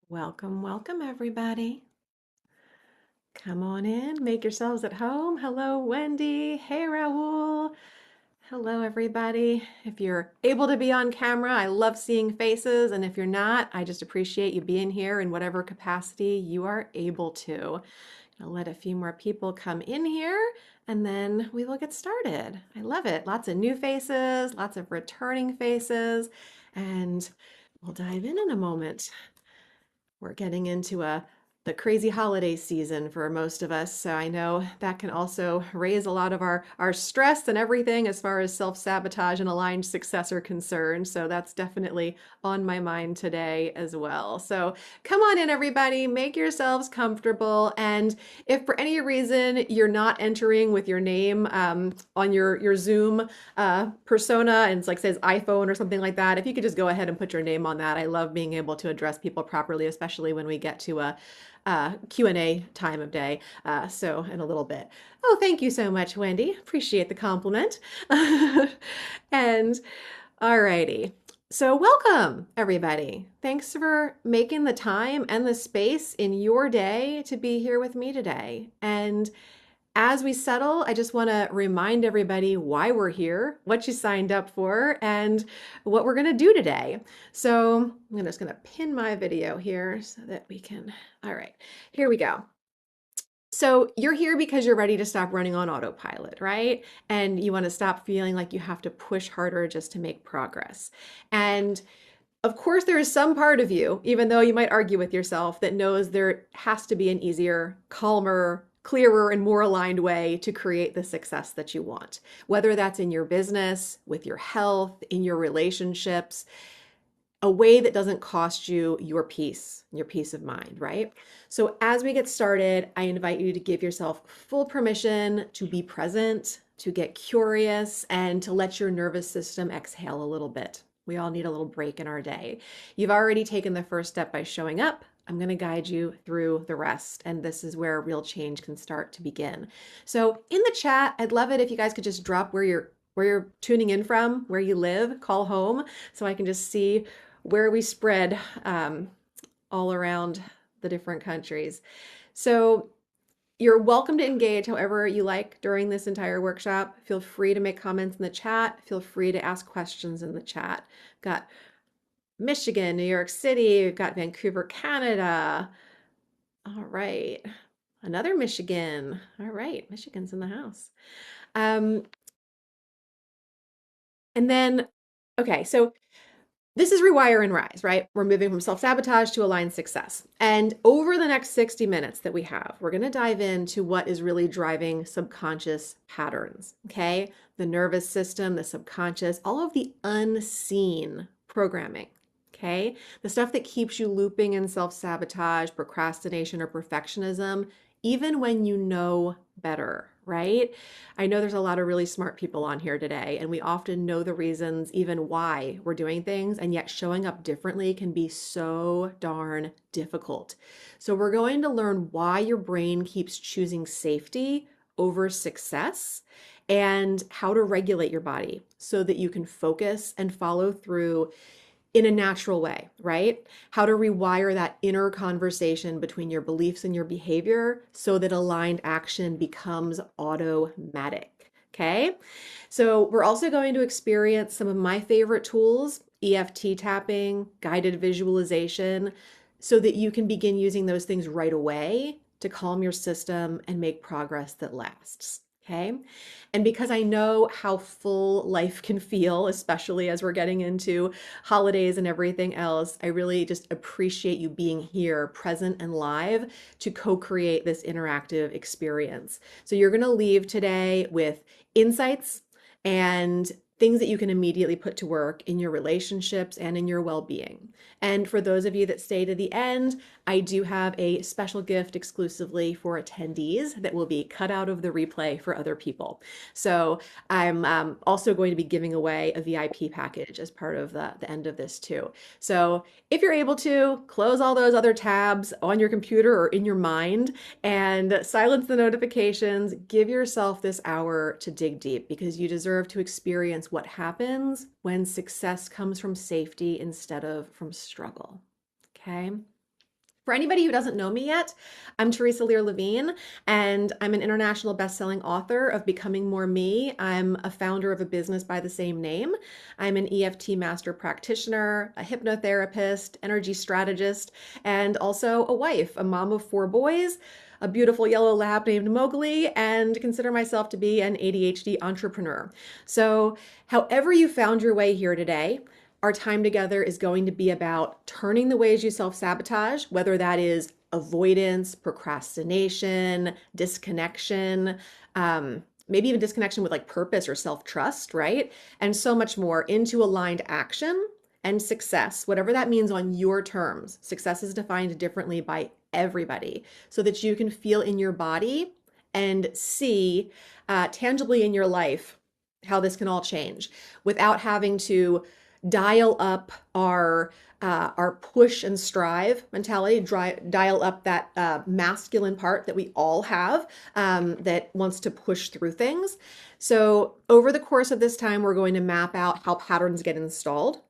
Welcome, welcome, everybody. Come on in, make yourselves at home. Hello, Wendy. Hey, Raul. Hello, everybody. If you're able to be on camera, I love seeing faces. And if you're not, I just appreciate you being here in whatever capacity you are able to. I'll let a few more people come in here and then we will get started. I love it. Lots of new faces, lots of returning faces, and we'll dive in a moment. We're getting into the crazy holiday season for most of us. So I know that can also raise a lot of our stress and everything as far as self-sabotage and aligned success are concerned. So that's definitely on my mind today as well. So come on in, everybody, make yourselves comfortable. And if for any reason you're not entering with your name on your Zoom persona and it's like says iPhone or something like that, if you could just go ahead and put your name on that. I love being able to address people properly, especially when we get to a Q&A time of day. So in a little bit. Oh, thank you so much, Wendy. Appreciate the compliment. And alrighty. So welcome, everybody. Thanks for making the time and the space in your day to be here with me today. And as we settle, I just want to remind everybody why we're here, what you signed up for, and what we're going to do today. So I'm just going to pin my video here so that we can, all right, here we go. So you're here because you're ready to stop running on autopilot, right? And you want to stop feeling like you have to push harder just to make progress. And of course, there is some part of you, even though you might argue with yourself, that knows there has to be an easier, calmer, clearer, and more aligned way to create the success that you want. Whether that's in your business, with your health, in your relationships, a way that doesn't cost you your peace of mind, right? So as we get started, I invite you to give yourself full permission to be present, to get curious, and to let your nervous system exhale a little bit. We all need a little break in our day. You've already taken the first step by showing up. I'm going to guide you through the rest. And this is where real change can start to begin. So in the chat, I'd love it if you guys could just drop where you're tuning in from, where you live, call home, so I can just see where we spread all around the different countries. So you're welcome to engage however you like during this entire workshop. Feel free to make comments in the chat. Feel free to ask questions in the chat. Got Michigan, New York City, we've got Vancouver, Canada. All right. Another Michigan. All right. Michigan's in the house. And then, okay, so this is Rewire and Rise, right? We're moving from self-sabotage to aligned success. And over the next 60 minutes that we have, we're going to dive into what is really driving subconscious patterns, okay? The nervous system, the subconscious, all of the unseen programming, okay? The stuff that keeps you looping in self-sabotage, procrastination, or perfectionism, even when you know better, right? I know there's a lot of really smart people on here today, and we often know the reasons, even why we're doing things, and yet showing up differently can be so darn difficult. So, we're going to learn why your brain keeps choosing safety over success and how to regulate your body so that you can focus and follow through in a natural way, right? How to rewire that inner conversation between your beliefs and your behavior so that aligned action becomes automatic. Okay. So we're also going to experience some of my favorite tools, EFT tapping, guided visualization, so that you can begin using those things right away to calm your system and make progress that lasts. Okay. And because I know how full life can feel, especially as we're getting into holidays and everything else, I really just appreciate you being here, present and live, to co-create this interactive experience. So you're going to leave today with insights and things that you can immediately put to work in your relationships and in your well-being. And for those of you that stay to the end, I do have a special gift exclusively for attendees that will be cut out of the replay for other people. So I'm also going to be giving away a VIP package as part of the end of this too. So if you're able to, close all those other tabs on your computer or in your mind and silence the notifications. Give yourself this hour to dig deep because you deserve to experience what happens when success comes from safety instead of from struggle. Okay? For anybody who doesn't know me yet, I'm Theresa Lear Levine, and I'm an international best-selling author of Becoming More Me. I'm a founder of a business by the same name. I'm an EFT Master Practitioner, a hypnotherapist, energy strategist, and also a wife, a mom of 4 boys, a beautiful yellow lab named Mowgli, and consider myself to be an ADHD entrepreneur. So, however you found your way here today, our time together is going to be about turning the ways you self sabotage, whether that is avoidance, procrastination, disconnection, maybe even disconnection with like purpose or self trust, right? And so much more into aligned action and success, whatever that means on your terms. Success is defined differently by everybody so that you can feel in your body and see tangibly in your life how this can all change without having to dial up our push and strive mentality, dial up that masculine part that we all have that wants to push through things. So over the course of this time, we're going to map out how patterns get installed,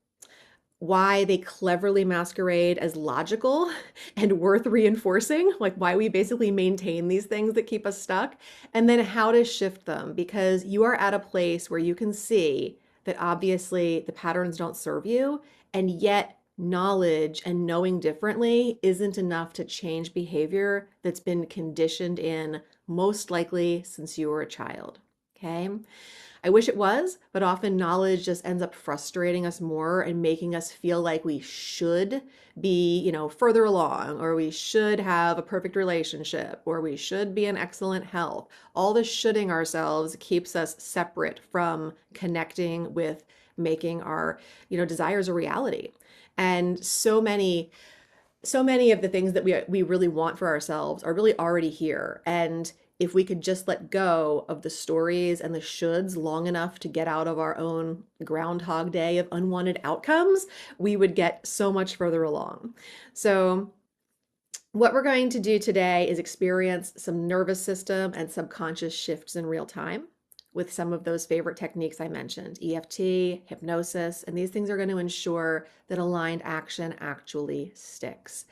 why they cleverly masquerade as logical and worth reinforcing, like why we basically maintain these things that keep us stuck, and then how to shift them, because you are at a place where you can see that obviously the patterns don't serve you, and yet knowledge and knowing differently isn't enough to change behavior that's been conditioned in most likely since you were a child. Okay? I wish it was, but often knowledge just ends up frustrating us more and making us feel like we should be, further along, or we should have a perfect relationship, or we should be in excellent health. All this shoulding ourselves keeps us separate from connecting with making our, desires a reality. And so many of the things that we really want for ourselves are really already here. And if we could just let go of the stories and the shoulds long enough to get out of our own Groundhog Day of unwanted outcomes, we would get so much further along. So what we're going to do today is experience some nervous system and subconscious shifts in real time with some of those favorite techniques I mentioned, EFT, hypnosis, and these things are going to ensure that aligned action actually sticks.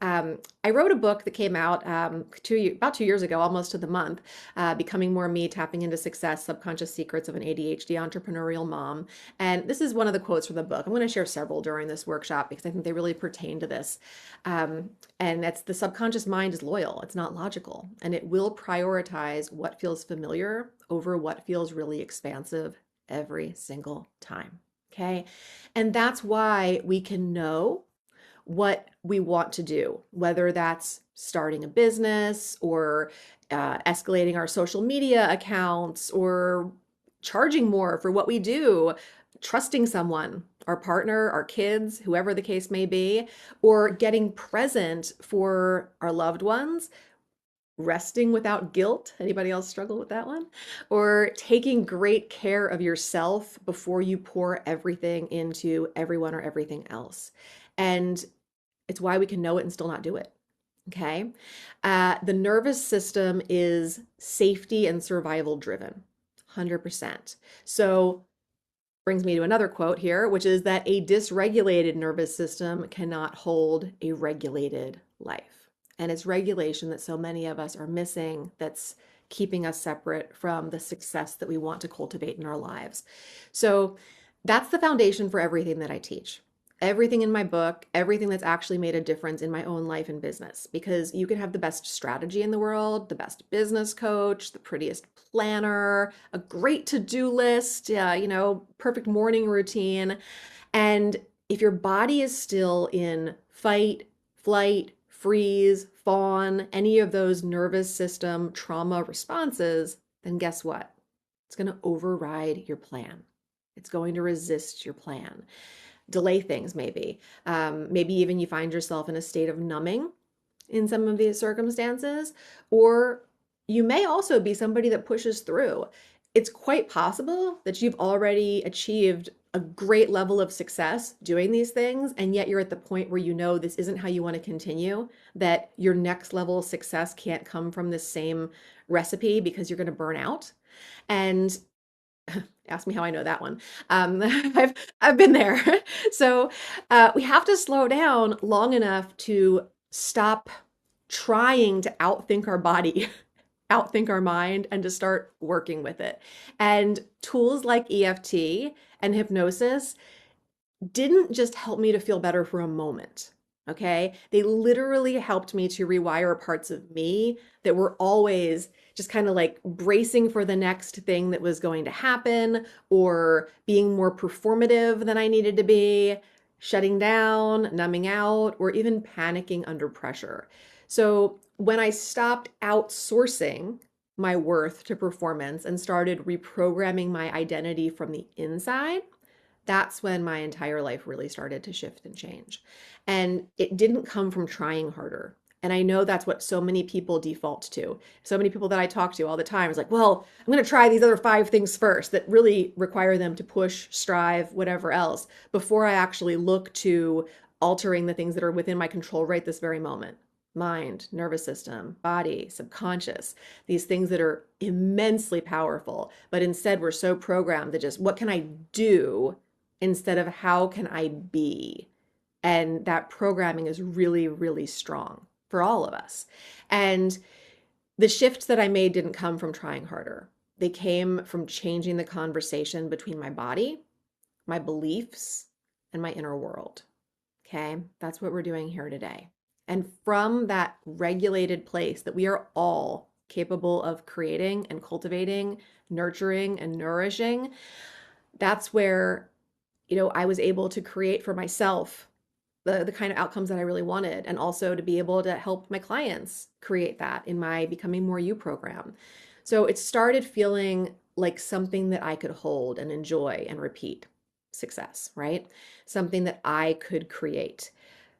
I wrote a book that came out about 2 years ago, almost to the month, Becoming More Me, Tapping into Success, Subconscious Secrets of an ADHD Entrepreneurial Mom. And this is one of the quotes from the book. I'm going to share several during this workshop because I think they really pertain to this. And that's the subconscious mind is loyal. It's not logical. And it will prioritize what feels familiar over what feels really expansive every single time. Okay. And that's why we can know what we want to do, whether that's starting a business or escalating our social media accounts or charging more for what we do, trusting someone, our partner, our kids, whoever the case may be, or getting present for our loved ones, resting without guilt. Anybody else struggle with that one? Or taking great care of yourself before you pour everything into everyone or everything else. And it's why we can know it and still not do it. Okay. The nervous system is safety and survival driven, 100%. So brings me to another quote here, which is that a dysregulated nervous system cannot hold a regulated life. And it's regulation that so many of us are missing that's keeping us separate from the success that we want to cultivate in our lives. So that's the foundation for everything that I teach. Everything in my book, everything that's actually made a difference in my own life and business, because you can have the best strategy in the world, the best business coach, the prettiest planner, a great to-do list, perfect morning routine. And if your body is still in fight, flight, freeze, fawn, any of those nervous system trauma responses, then guess what? It's going to override your plan. It's going to resist your plan. Delay things maybe. Maybe even you find yourself in a state of numbing in some of these circumstances, or you may also be somebody that pushes through. It's quite possible that you've already achieved a great level of success doing these things, and yet you're at the point where you know this isn't how you want to continue, that your next level of success can't come from the same recipe because you're going to burn out. And ask me how I know that one. I've been there. So we have to slow down long enough to stop trying to outthink our body, outthink our mind, and to start working with it. And tools like EFT and hypnosis didn't just help me to feel better for a moment. Okay. They literally helped me to rewire parts of me that were always just kind of like bracing for the next thing that was going to happen, or being more performative than I needed to be, shutting down, numbing out, or even panicking under pressure. So when I stopped outsourcing my worth to performance and started reprogramming my identity from the inside, that's when my entire life really started to shift and change. And it didn't come from trying harder. And I know that's what so many people default to. So many people that I talk to all the time is like, well, I'm going to try these other 5 things first that really require them to push, strive, whatever else, before I actually look to altering the things that are within my control right this very moment. Mind, nervous system, body, subconscious, these things that are immensely powerful. But instead, we're so programmed to just, what can I do, instead of how can I be? And that programming is really, really strong for all of us. And the shifts that I made didn't come from trying harder. They came from changing the conversation between my body, my beliefs, and my inner world. Okay, that's what we're doing here today. And from that regulated place that we are all capable of creating and cultivating, nurturing and nourishing, that's where I was able to create for myself the kind of outcomes that I really wanted, and also to be able to help my clients create that in my Becoming More You program. So it started feeling like something that I could hold and enjoy and repeat. Success, right? Something that I could create,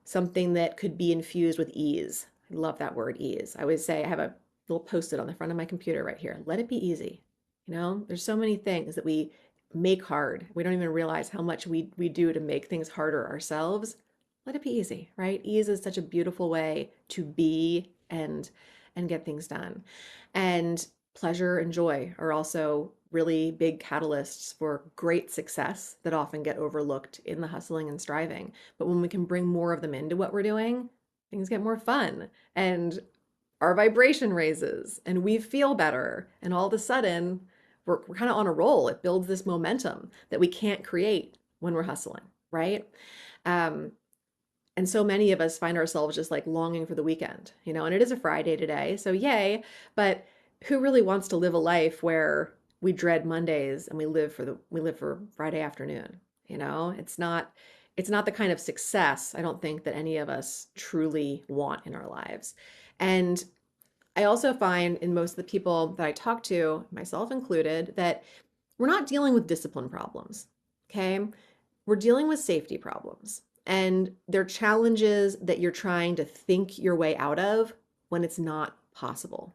something that could be infused with ease. I love that word, ease. I always say, I have a little post-it on the front of my computer right here. Let it be easy. There's so many things that we make hard. We don't even realize how much we do to make things harder ourselves. Let it be easy, right? Ease is such a beautiful way to be and get things done. And pleasure and joy are also really big catalysts for great success that often get overlooked in the hustling and striving. But when we can bring more of them into what we're doing, things get more fun, and our vibration raises and we feel better. And all of a sudden, we're kind of on a roll. It builds this momentum that we can't create when we're hustling, right? Um, and so many of us find ourselves just like longing for the weekend, and it is a Friday today, so yay. But who really wants to live a life where we dread Mondays and we live for Friday afternoon? It's not the kind of success I don't think that any of us truly want in our lives. And I also find in most of the people that I talk to, myself included, that we're not dealing with discipline problems. Okay. We're dealing with safety problems. And they're challenges that you're trying to think your way out of when it's not possible.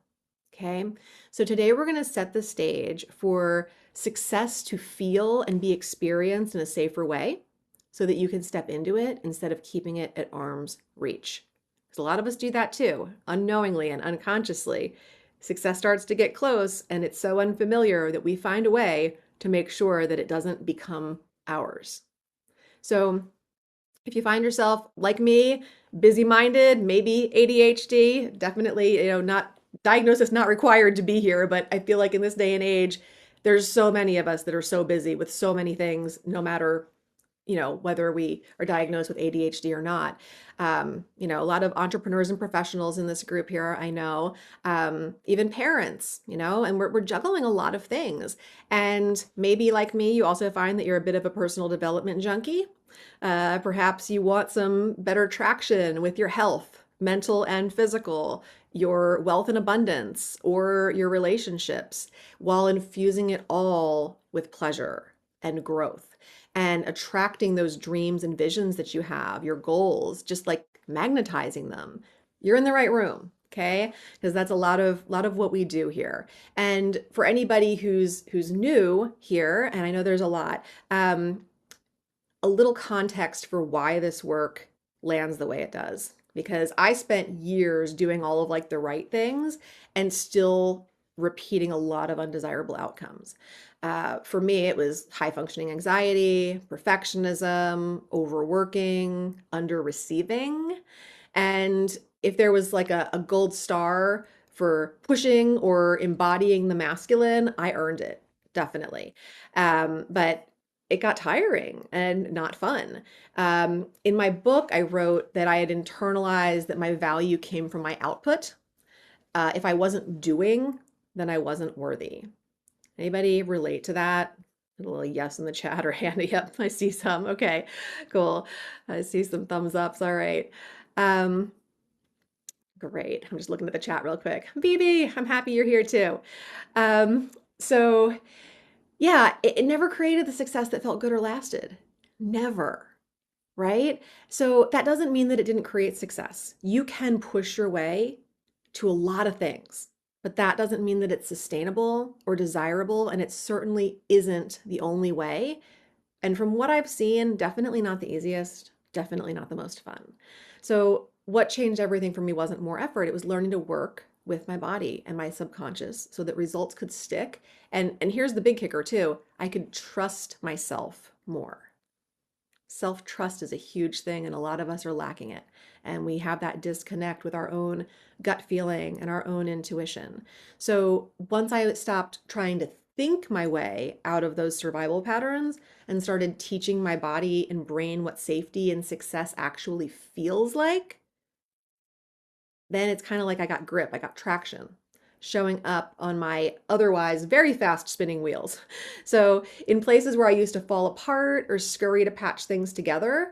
Okay. So today we're going to set the stage for success to feel and be experienced in a safer way so that you can step into it instead of keeping it at arm's reach. Because a lot of us do that too, unknowingly and unconsciously. Success starts to get close and it's so unfamiliar that we find a way to make sure that it doesn't become ours. So if you find yourself like me, busy-minded, maybe ADHD, definitely, not diagnosis not required to be here, but I feel like in this day and age, there's so many of us that are so busy with so many things, no matter, whether we are diagnosed with ADHD or not. A lot of entrepreneurs and professionals in this group here, I know, even parents, and we're juggling a lot of things. And maybe like me, you also find that you're a bit of a personal development junkie. Perhaps you want some better traction with your health, mental and physical, your wealth and abundance, or your relationships, while infusing it all with pleasure and growth and attracting those dreams and visions that you have, your goals, just like magnetizing them. You're in the right room. Okay, because that's a lot of what we do here. And for anybody who's new here, and I know there's a lot, a little context for why this work lands the way it does. Because I spent years doing all of like the right things and still repeating a lot of undesirable outcomes. For me, it was high functioning anxiety, perfectionism, overworking, under receiving. And if there was like a gold star for pushing or embodying the masculine, I earned it, definitely. But it got tiring and not fun. In my book, I wrote that I had internalized that my value came from my output. If I wasn't doing, then I wasn't worthy. Anybody relate to that? A little yes in the chat or handy up. I see some. Okay, cool. I see some thumbs ups. All right. Um, Great. I'm just looking at the chat real quick. BB, I'm happy you're here too. Um, so yeah, it never created the success that felt good or lasted. Never. Right? So that doesn't mean that it didn't create success. You can push your way to a lot of things, but that doesn't mean that it's sustainable or desirable, and it certainly isn't the only way. And from what I've seen, definitely not the easiest, definitely not the most fun. So, what changed everything for me wasn't more effort, it was learning to work with my body and my subconscious so that results could stick. And here's the big kicker too, I could trust myself more. Self-trust is a huge thing, and a lot of us are lacking it. And we have that disconnect with our own gut feeling and our own intuition. So once I stopped trying to think my way out of those survival patterns and started teaching my body and brain what safety and success actually feels like, then it's kind of like I got grip, I got traction showing up on my otherwise very fast spinning wheels. So, in places where I used to fall apart or scurry to patch things together,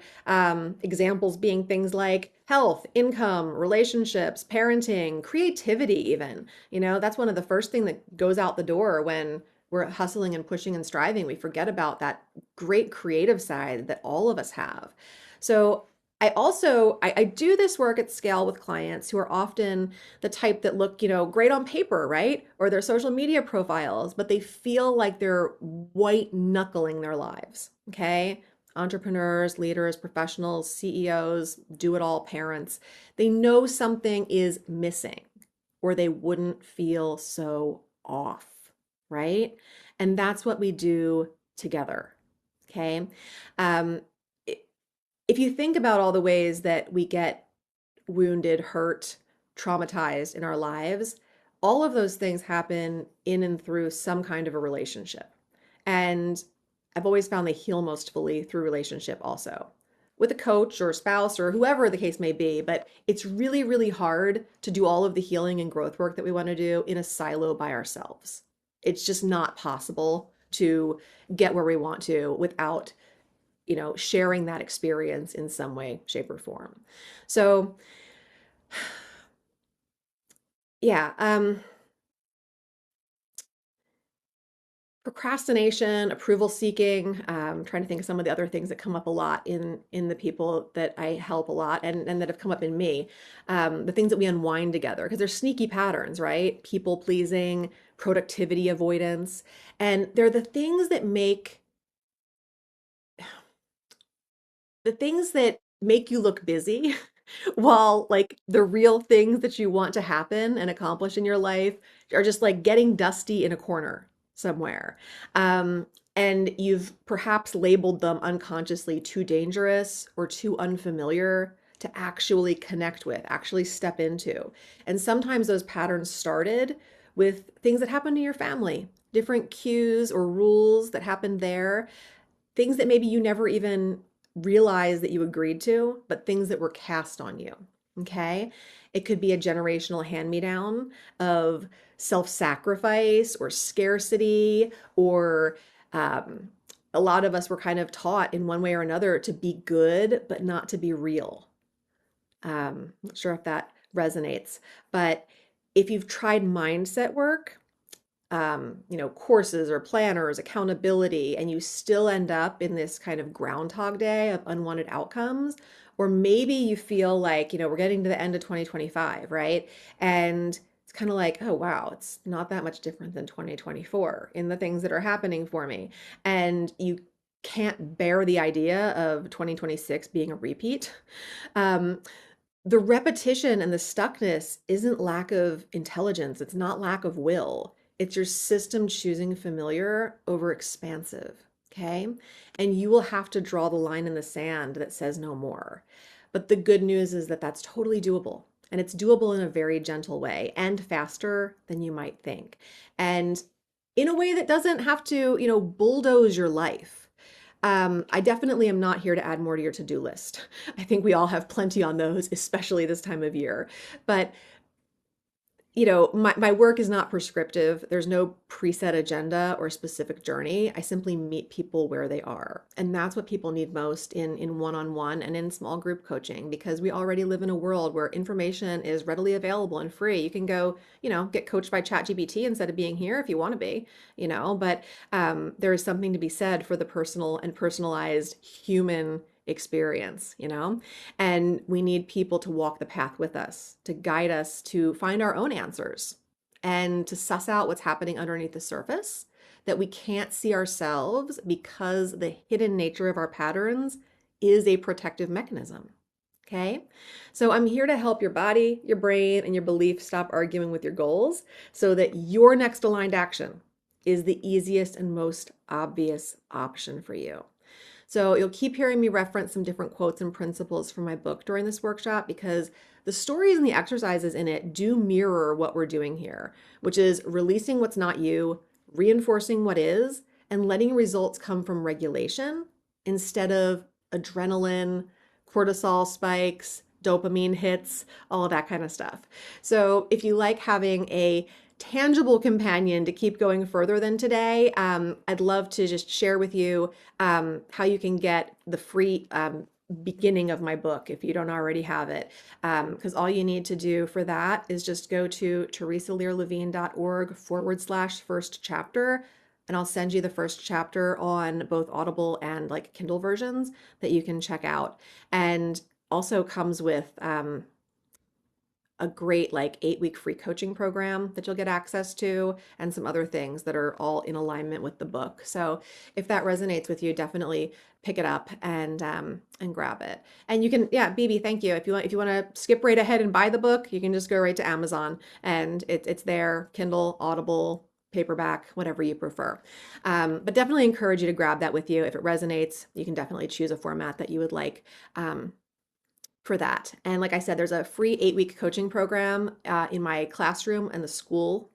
examples being things like health, income, relationships, parenting, creativity, even. That's one of the first things that goes out the door when we're hustling and pushing and striving. We forget about that great creative side that all of us have. So, I do this work at scale with clients who are often the type that look, great on paper, right? Or their social media profiles, but they feel like they're white knuckling their lives. Okay. Entrepreneurs, leaders, professionals, CEOs, do it all parents. They know something is missing or they wouldn't feel so off, right? And that's what we do together. Okay. Um, if you think about all the ways that we get wounded, hurt, traumatized in our lives, all of those things happen in and through some kind of a relationship. And I've always found they heal most fully through relationship also with a coach or a spouse or whoever the case may be. But it's really, really hard to do all of the healing and growth work that we want to do in a silo by ourselves. It's just not possible to get where we want to without sharing that experience in some way, shape, or form. So, yeah, procrastination, approval seeking. Trying to think of some of the other things that come up a lot in the people that I help a lot, and that have come up in me. The things that we unwind together because they're sneaky patterns, right? People pleasing, productivity avoidance, and they're the things that make you look busy while like the real things that you want to happen and accomplish in your life are just like getting dusty in a corner somewhere. Um, and you've perhaps labeled them unconsciously too dangerous or too unfamiliar to actually connect with, actually step into. And sometimes those patterns started with things that happened to your family, different cues or rules that happened there, things that maybe you never even realized that you agreed to, but things that were cast on you. Okay. It could be a generational hand me down of self sacrifice or scarcity, or um, a lot of us were kind of taught in one way or another to be good, but not to be real. Not sure if that resonates, but if you've tried mindset work, courses or planners, accountability, and you still end up in this kind of groundhog day of unwanted outcomes, or maybe you feel like, we're getting to the end of 2025, right? And it's kind of like, oh, wow, it's not that much different than 2024 in the things that are happening for me. And you can't bear the idea of 2026 being a repeat. Um, the repetition and the stuckness isn't lack of intelligence, it's not lack of will. It's your system choosing familiar over expansive, okay? And you will have to draw the line in the sand that says no more. But the good news is that that's totally doable. And it's doable in a very gentle way and faster than you might think. And in a way that doesn't have to, bulldoze your life. I definitely am not here to add more to your to-do list. I think we all have plenty on those, especially this time of year. But my work is not prescriptive. There's no preset agenda or specific journey. I simply meet people where they are. And that's what people need most in one-on-one and in small group coaching, because we already live in a world where information is readily available and free. You can go, get coached by ChatGPT instead of being here if you want to be, but there is something to be said for the personal and personalized human experience, and we need people to walk the path with us, to guide us to find our own answers and to suss out what's happening underneath the surface that we can't see ourselves, because the hidden nature of our patterns is a protective mechanism. Okay, so I'm here to help your body, your brain, and your beliefs stop arguing with your goals so that your next aligned action is the easiest and most obvious option for you. So you'll keep hearing me reference some different quotes and principles from my book during this workshop, because the stories and the exercises in it do mirror what we're doing here, which is releasing what's not you, reinforcing what is, and letting results come from regulation instead of adrenaline, cortisol spikes, dopamine hits, all of that kind of stuff. So if you like having a tangible companion to keep going further than today, I'd love to just share with you how you can get the free beginning of my book if you don't already have it. Because all you need to do for that is just go to theresalearlevine.org/first chapter. And I'll send you the first chapter on both Audible and like Kindle versions that you can check out. And also comes with a great like 8-week free coaching program that you'll get access to, and some other things that are all in alignment with the book. So if that resonates with you, definitely pick it up and grab it. And you can, yeah, BB, thank you. If you want to skip right ahead and buy the book, you can just go right to Amazon, and it's there, Kindle, Audible, paperback, whatever you prefer. But definitely encourage you to grab that with you. If it resonates, you can definitely choose a format that you would like for that. And like I said, there's a free 8-week coaching program in my classroom and the school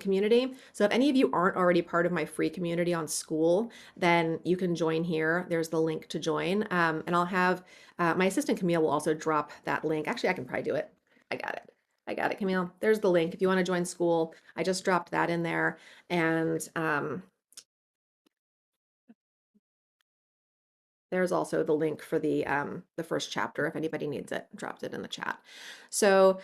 community. So if any of you aren't already part of my free community on school, then you can join here. There's the link to join. And I'll have my assistant Camille will also drop that link. Actually, I can probably do it. I got it, Camille. There's the link if you want to join school. I just dropped that in there. And there's also the link for the first chapter if anybody needs it. Dropped it in the chat. So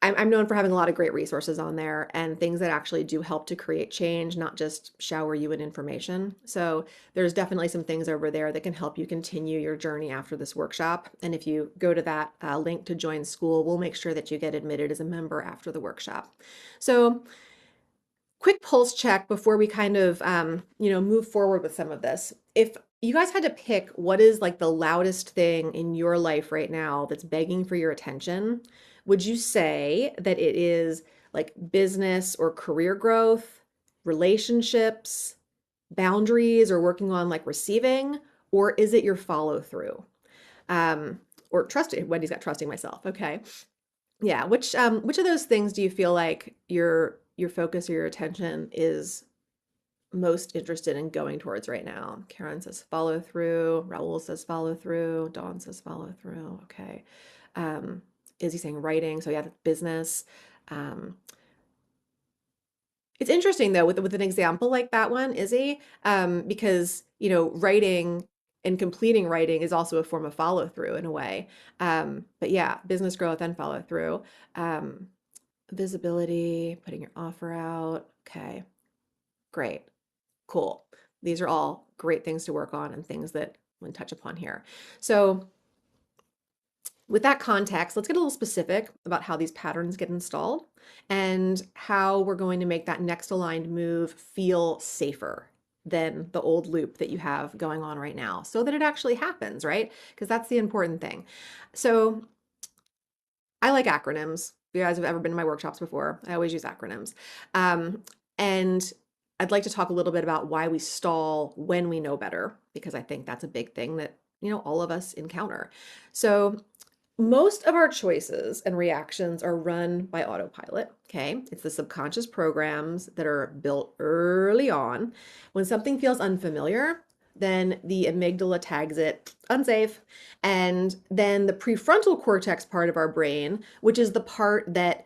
I'm known for having a lot of great resources on there and things that actually do help to create change, not just shower you in information. So there's definitely some things over there that can help you continue your journey after this workshop. And if you go to that link to join school, we'll make sure that you get admitted as a member after the workshop. So quick pulse check before we kind of, move forward with some of this. If you guys had to pick what is like the loudest thing in your life right now that's begging for your attention, would you say that it is like business or career growth, relationships, boundaries, or working on like receiving, or is it your follow through? Or trusting, Wendy's got trusting myself. Okay. Yeah, which of those things do you feel like your focus or your attention is most interested in going towards right now? Karen says follow through. Raul says follow through. Dawn says follow through. Okay. Is he saying writing? So yeah, business. Um, it's interesting though with an example like that one, Izzy, because writing and completing writing is also a form of follow through in a way. But yeah, business growth and follow through. Visibility, putting your offer out. Okay, great, cool. These are all great things to work on and things that we'll touch upon here. So with that context, let's get a little specific about how these patterns get installed and how we're going to make that next aligned move feel safer than the old loop that you have going on right now so that it actually happens, right? Because that's the important thing. So I like acronyms. If you guys have ever been to my workshops before, I always use acronyms. And I'd like to talk a little bit about why we stall when we know better, because I think that's a big thing that all of us encounter. So most of our choices and reactions are run by autopilot. Okay. It's the subconscious programs that are built early on. When something feels unfamiliar, then the amygdala tags it unsafe. And then the prefrontal cortex part of our brain, which is the part that,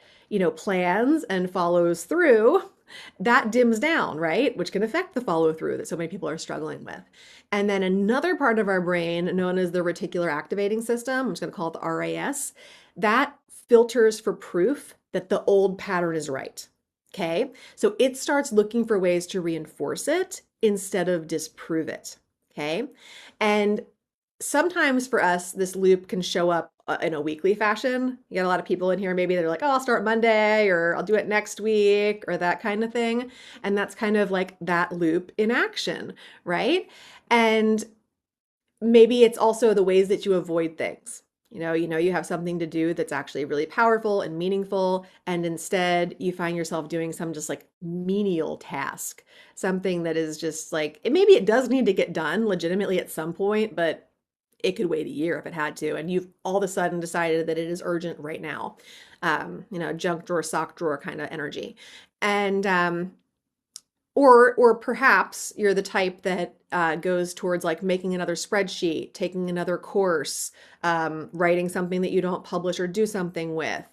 plans and follows through, that dims down, right? Which can affect the follow through that so many people are struggling with. And then another part of our brain, known as the reticular activating system, I'm just going to call it the RAS, that filters for proof that the old pattern is right. Okay. So it starts looking for ways to reinforce it instead of disprove it. Okay. And sometimes for us, this loop can show up in a weekly fashion. You got a lot of people in here, maybe they're like, oh, I'll start Monday or I'll do it next week or that kind of thing. And that's kind of like that loop in action, right? And maybe it's also the ways that you avoid things. You have something to do that's actually really powerful and meaningful, and instead you find yourself doing some just like menial task, something that is just like, maybe it does need to get done legitimately at some point, but it could wait a year if it had to, and you've all of a sudden decided that it is urgent right now. Junk drawer, sock drawer kind of energy. And or perhaps you're the type that goes towards like making another spreadsheet, taking another course, writing something that you don't publish or do something with,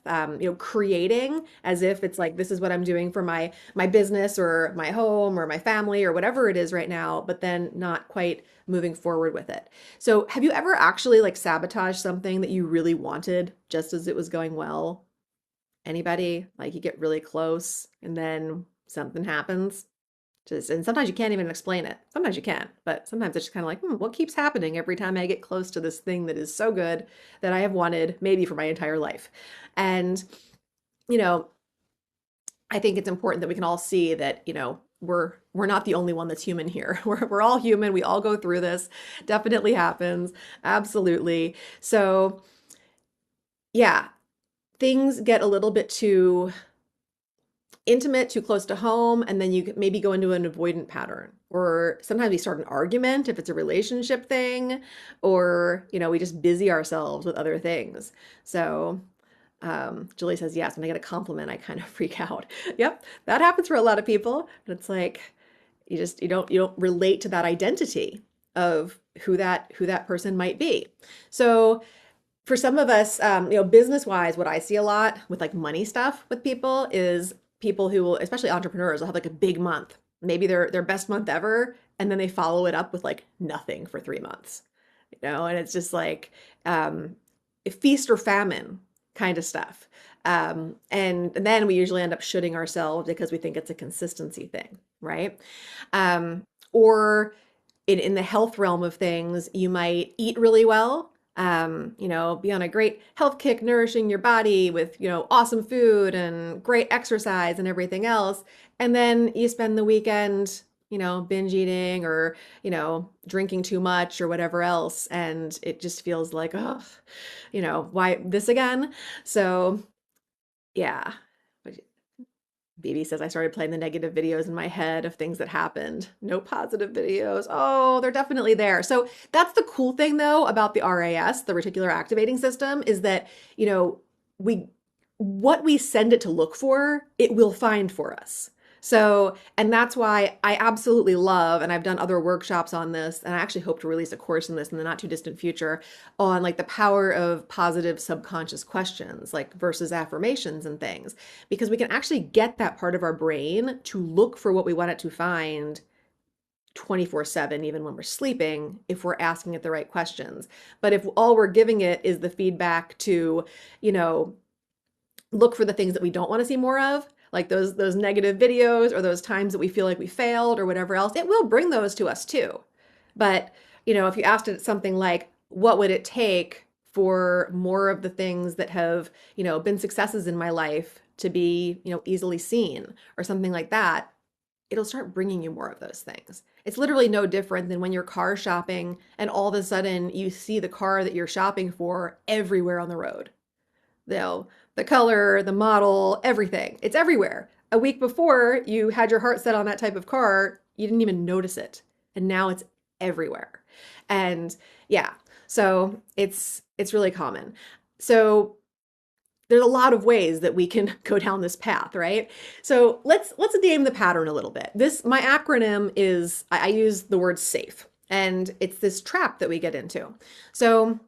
creating as if it's like, this is what I'm doing for my business or my home or my family or whatever it is right now, but then not quite moving forward with it. So have you ever actually like sabotaged something that you really wanted just as it was going well? Anybody? Like you get really close and then something happens? And sometimes you can't even explain it. Sometimes you can, but sometimes it's just kind of like, what keeps happening every time I get close to this thing that is so good that I have wanted maybe for my entire life. And, you know, I think it's important that we can all see that, we're not the only one that's human here. We're all human. We all go through this. Definitely happens. Absolutely. So yeah, things get a little bit too intimate, too close to home, and then you maybe go into an avoidant pattern. Or sometimes we start an argument if it's a relationship thing, or, we just busy ourselves with other things. So Julie says, yes, when I get a compliment, I kind of freak out. Yep, that happens for a lot of people. But it's like you don't relate to that identity of who that person might be. So for some of us, business wise, what I see a lot with like money stuff with people is people who will, especially entrepreneurs, will have like a big month, maybe their best month ever, and then they follow it up with like nothing for 3 months, and it's just like feast or famine kind of stuff. And then we usually end up shooting ourselves because we think it's a consistency thing, right? Or in the health realm of things, you might eat really well, be on a great health kick, nourishing your body with, awesome food and great exercise and everything else. And then you spend the weekend, binge eating or, drinking too much or whatever else. And it just feels like, oh, why this again? So yeah. BB says, I started playing the negative videos in my head of things that happened. No positive videos. Oh, they're definitely there. So that's the cool thing though about the RAS, the reticular activating system, is that, what we send it to look for, it will find for us. So, and that's why I absolutely love, and I've done other workshops on this, and I actually hope to release a course in this in the not too distant future on like the power of positive subconscious questions, like versus affirmations and things, because we can actually get that part of our brain to look for what we want it to find 24/7, even when we're sleeping, if we're asking it the right questions. But if all we're giving it is the feedback to, look for the things that we don't want to see more of, like those negative videos or those times that we feel like we failed or whatever else, it will bring those to us too. But, if you asked it something like, what would it take for more of the things that have, been successes in my life to be, easily seen or something like that, it'll start bringing you more of those things. It's literally no different than when you're car shopping and all of a sudden you see the car that you're shopping for everywhere on the road. The color, the model, everything. It's everywhere. A week before you had your heart set on that type of car, you didn't even notice it. And now it's everywhere. And yeah, so it's really common. So there's a lot of ways that we can go down this path, right? So let's name the pattern a little bit. My acronym is I use the word SAFE, and it's this trap that we get into. So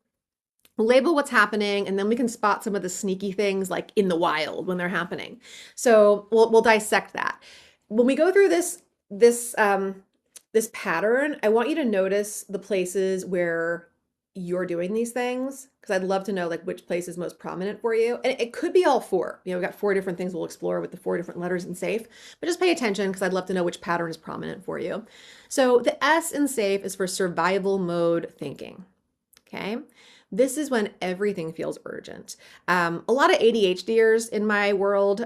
label what's happening, and then we can spot some of the sneaky things like in the wild when they're happening. So we'll dissect that. When we go through this pattern, I want you to notice the places where you're doing these things, because I'd love to know like which place is most prominent for you. And it could be all four. We've got four different things we'll explore with the four different letters in SAFE, but just pay attention because I'd love to know which pattern is prominent for you. So the S in SAFE is for survival mode thinking. Okay. This is when everything feels urgent. A lot of ADHDers in my world,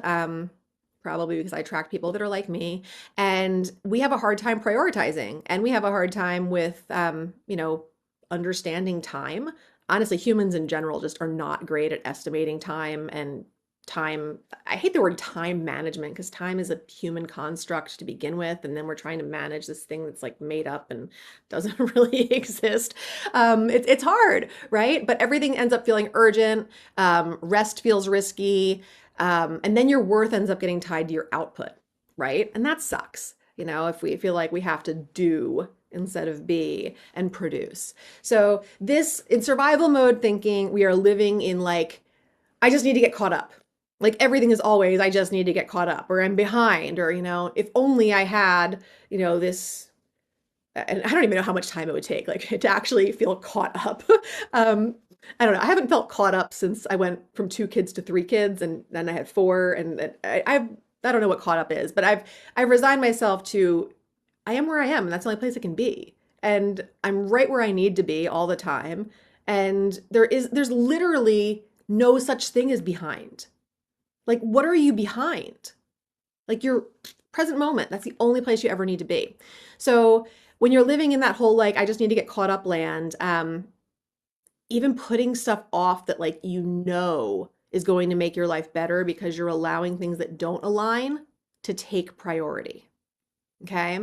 probably because I attract people that are like me, and we have a hard time prioritizing, and we have a hard time with, understanding time. Honestly, humans in general just are not great at estimating time and time. I hate the word time management because time is a human construct to begin with, and then we're trying to manage this thing that's like made up and doesn't really exist. It's hard, right? But everything ends up feeling urgent. Rest feels risky, and then your worth ends up getting tied to your output, right? And that sucks. If we feel like we have to do instead of be and produce. So this in survival mode thinking, we are living in like, I just need to get caught up. Like everything is always, I just need to get caught up, or I'm behind, or, if only I had, this, and I don't even know how much time it would take, like to actually feel caught up. I don't know. I haven't felt caught up since I went from 2 kids to 3 kids, and then I had 4, and I don't know what caught up is, but I've resigned myself to I am where I am, and that's the only place I can be. And I'm right where I need to be all the time. And there's literally no such thing as behind. Like, what are you behind? Like your present moment. That's the only place you ever need to be. So when you're living in that whole, like, I just need to get caught up land, even putting stuff off that like is going to make your life better because you're allowing things that don't align to take priority. Okay.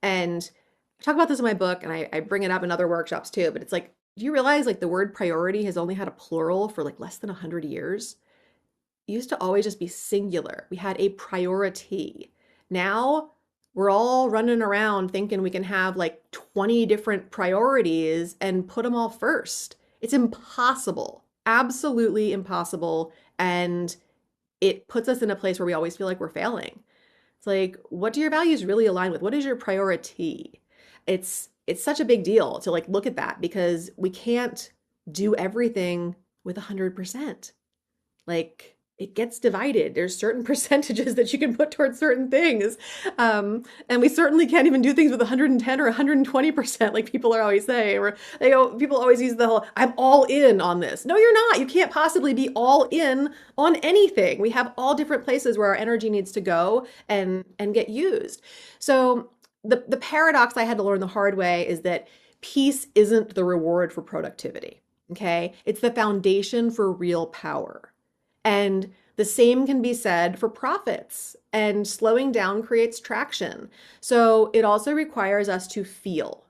And I talk about this in my book, and I bring it up in other workshops too, but it's like, do you realize like the word priority has only had a plural for like less than 100 years? It used to always just be singular. We had a priority. Now we're all running around thinking we can have like 20 different priorities and put them all first. It's impossible, absolutely impossible. And it puts us in a place where we always feel like we're failing. It's like, what do your values really align with? What is your priority? It's such a big deal to like look at that, because we can't do everything with 100%. Like it gets divided. There's certain percentages that you can put towards certain things. And we certainly can't even do things with 110 or 120%, like people are always saying, or people always use the whole, I'm all in on this. No, you're not. You can't possibly be all in on anything. We have all different places where our energy needs to go and get used. So the paradox I had to learn the hard way is that peace isn't the reward for productivity. Okay. It's the foundation for real power. And the same can be said for profits, and slowing down creates traction. So it also requires us to feel.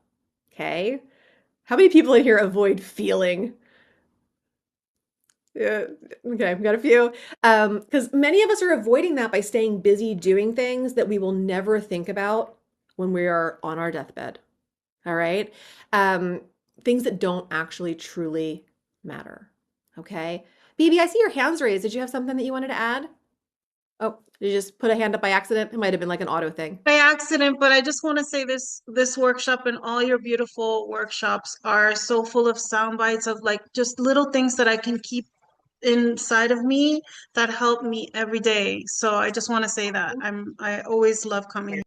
Okay. How many people in here avoid feeling? Yeah. Okay, I've got a few. Because many of us are avoiding that by staying busy doing things that we will never think about when we are on our deathbed. All right. Things that don't actually truly matter. Okay. BB, I see your hands raised. Did you have something that you wanted to add? Oh, did you just put a hand up by accident? It might have been like an auto thing. By accident, but I just want to say this workshop and all your beautiful workshops are so full of sound bites of like just little things that I can keep inside of me that help me every day. So I just want to say that I always love coming.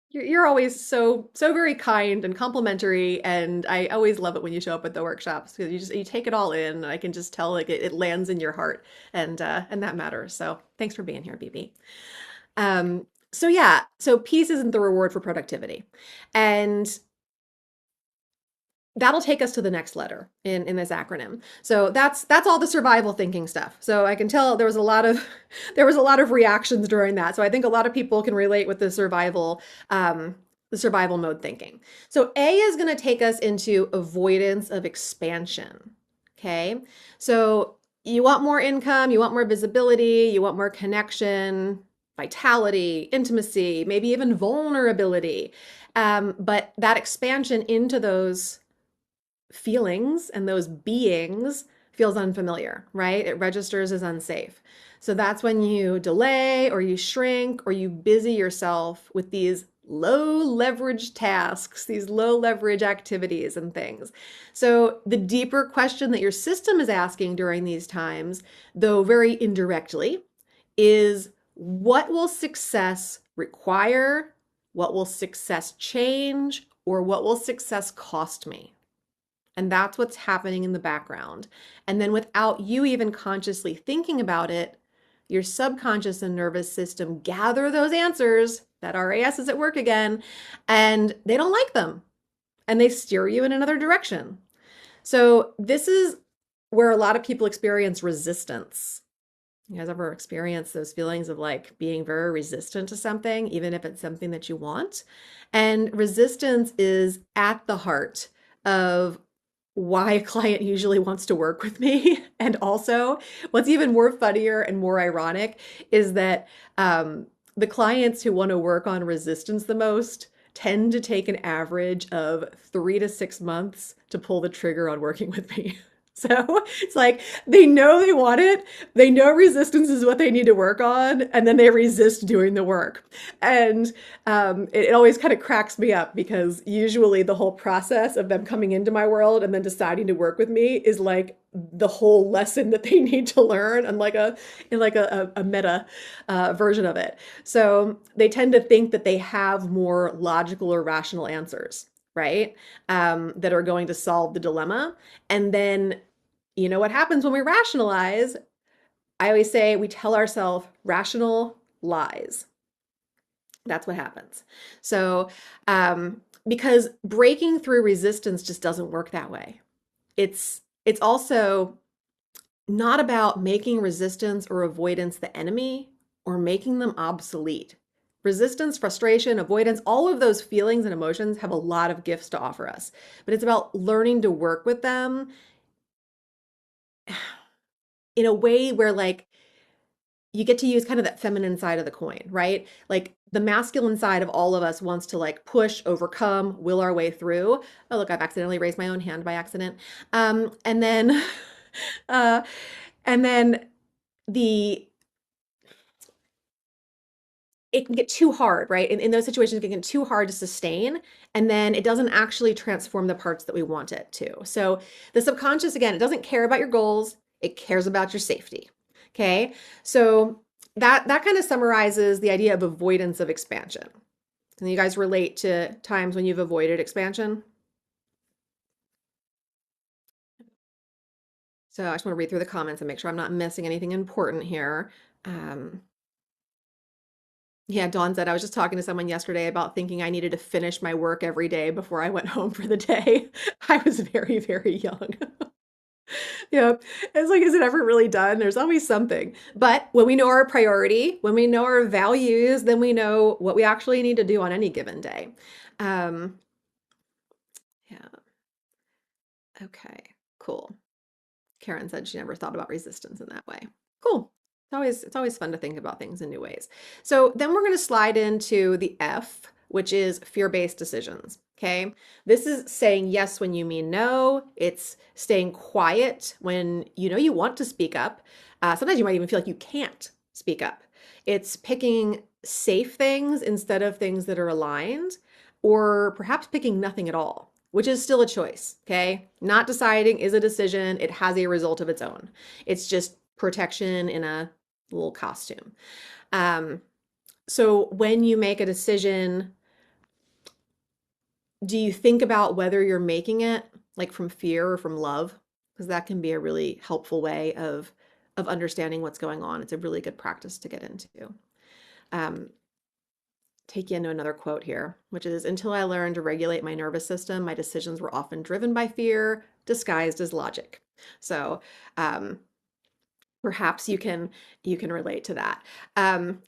You're always so very kind and complimentary, and I always love it when you show up at the workshops, because you take it all in, and I can just tell like it lands in your heart, and that matters. So thanks for being here, BB. So yeah, so peace isn't the reward for productivity, and that'll take us to the next letter in this acronym. So that's all the survival thinking stuff. So I can tell there was a lot of reactions during that. So I think a lot of people can relate with the survival mode thinking. So A is going to take us into avoidance of expansion. Okay. So you want more income, you want more visibility, you want more connection, vitality, intimacy, maybe even vulnerability. But that expansion into those feelings and those beings feels unfamiliar, right? It registers as unsafe. So that's when you delay or you shrink or you busy yourself with these low leverage tasks, these low leverage activities and things. So the deeper question that your system is asking during these times, though very indirectly, is what will success require? What will success change? Or what will success cost me? And that's what's happening in the background. And then without you even consciously thinking about it, your subconscious and nervous system gather those answers. That RAS is at work again, and they don't like them and they steer you in another direction. So, this is where a lot of people experience resistance. You guys ever experience those feelings of like being very resistant to something, even if it's something that you want? And resistance is at the heart of why a client usually wants to work with me. And also, what's even more funnier and more ironic is that the clients who want to work on resistance the most tend to take an average of 3 to 6 months to pull the trigger on working with me. So it's like they know they want it, they know resistance is what they need to work on, and then they resist doing the work. And it always kind of cracks me up because usually the whole process of them coming into my world and then deciding to work with me is like the whole lesson that they need to learn and like a meta version of it. So they tend to think that they have more logical or rational answers, right? That are going to solve the dilemma. And then, you know what happens when we rationalize? I always say we tell ourselves rational lies. That's what happens. So, because breaking through resistance just doesn't work that way. It's also not about making resistance or avoidance the enemy or making them obsolete. Resistance, frustration, avoidance, all of those feelings and emotions have a lot of gifts to offer us, but it's about learning to work with them in a way where like you get to use kind of that feminine side of the coin, right? Like the masculine side of all of us wants to like push, overcome, will our way through. Oh, look, I've accidentally raised my own hand by accident. And then, uh, and then the it can get too hard, right? In those situations, it can get too hard to sustain, and then it doesn't actually transform the parts that we want it to. So the subconscious, again, it doesn't care about your goals, it cares about your safety. Okay, so that kind of summarizes the idea of avoidance of expansion. Can you guys relate to times when you've avoided expansion? So I just want to read through the comments and make sure I'm not missing anything important here. Um, Yeah, Dawn said, I was just talking to someone yesterday about thinking I needed to finish my work every day before I went home for the day. I was very, very young. Yeah. It's like, is it ever really done? There's always something. But when we know our priority, when we know our values, then we know what we actually need to do on any given day. Um, yeah. Okay. Cool. Karen said she never thought about resistance in that way. Cool. It's always fun to think about things in new ways. So then we're going to slide into the F, which is fear-based decisions. Okay. This is saying yes when you mean no. It's staying quiet when you know you want to speak up. Sometimes you might even feel like you can't speak up. It's picking safe things instead of things that are aligned, or perhaps picking nothing at all, which is still a choice, okay? Not deciding is a decision. It has a result of its own. It's just protection in a little costume. Um, so when you make a decision, do you think about whether you're making it like from fear or from love? Because that can be a really helpful way of understanding what's going on. It's a really good practice to get into. Um, take you into another quote here, which is, until I learned to regulate my nervous system, my decisions were often driven by fear, disguised as logic. So perhaps you can relate to that.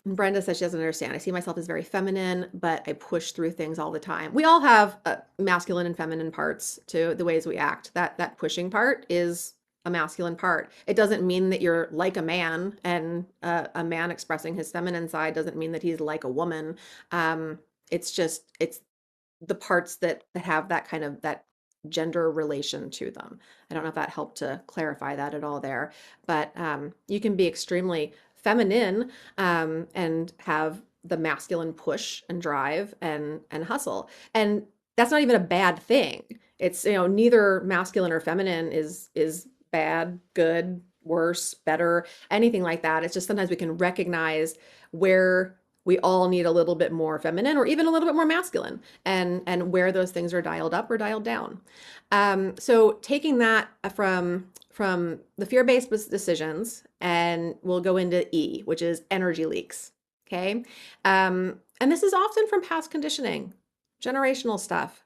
Brenda says she doesn't understand. I see myself as very feminine, but I push through things all the time. We all have masculine and feminine parts to the ways we act. That pushing part is a masculine part. It doesn't mean that you're like a man, and a man expressing his feminine side doesn't mean that he's like a woman. It's just it's the parts that have that kind of that gender relation to them. I don't know if that helped to clarify that at all there, but you can be extremely feminine and have the masculine push and drive and hustle, and that's not even a bad thing. It's, neither masculine or feminine is bad, good, worse, better, anything like that. It's just sometimes we can recognize where we all need a little bit more feminine or even a little bit more masculine, and where those things are dialed up or dialed down. So taking that from the fear-based decisions, and we'll go into E, which is energy leaks. Okay. And this is often from past conditioning, generational stuff.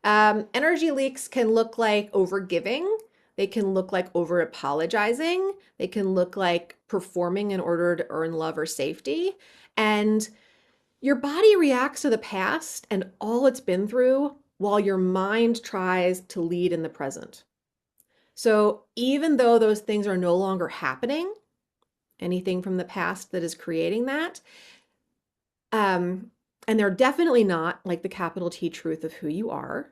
Energy leaks can look like overgiving. They can look like over apologizing. They can look like performing in order to earn love or safety. And your body reacts to the past and all it's been through while your mind tries to lead in the present. So even though those things are no longer happening, anything from the past that is creating that, and they're definitely not like the capital T truth of who you are,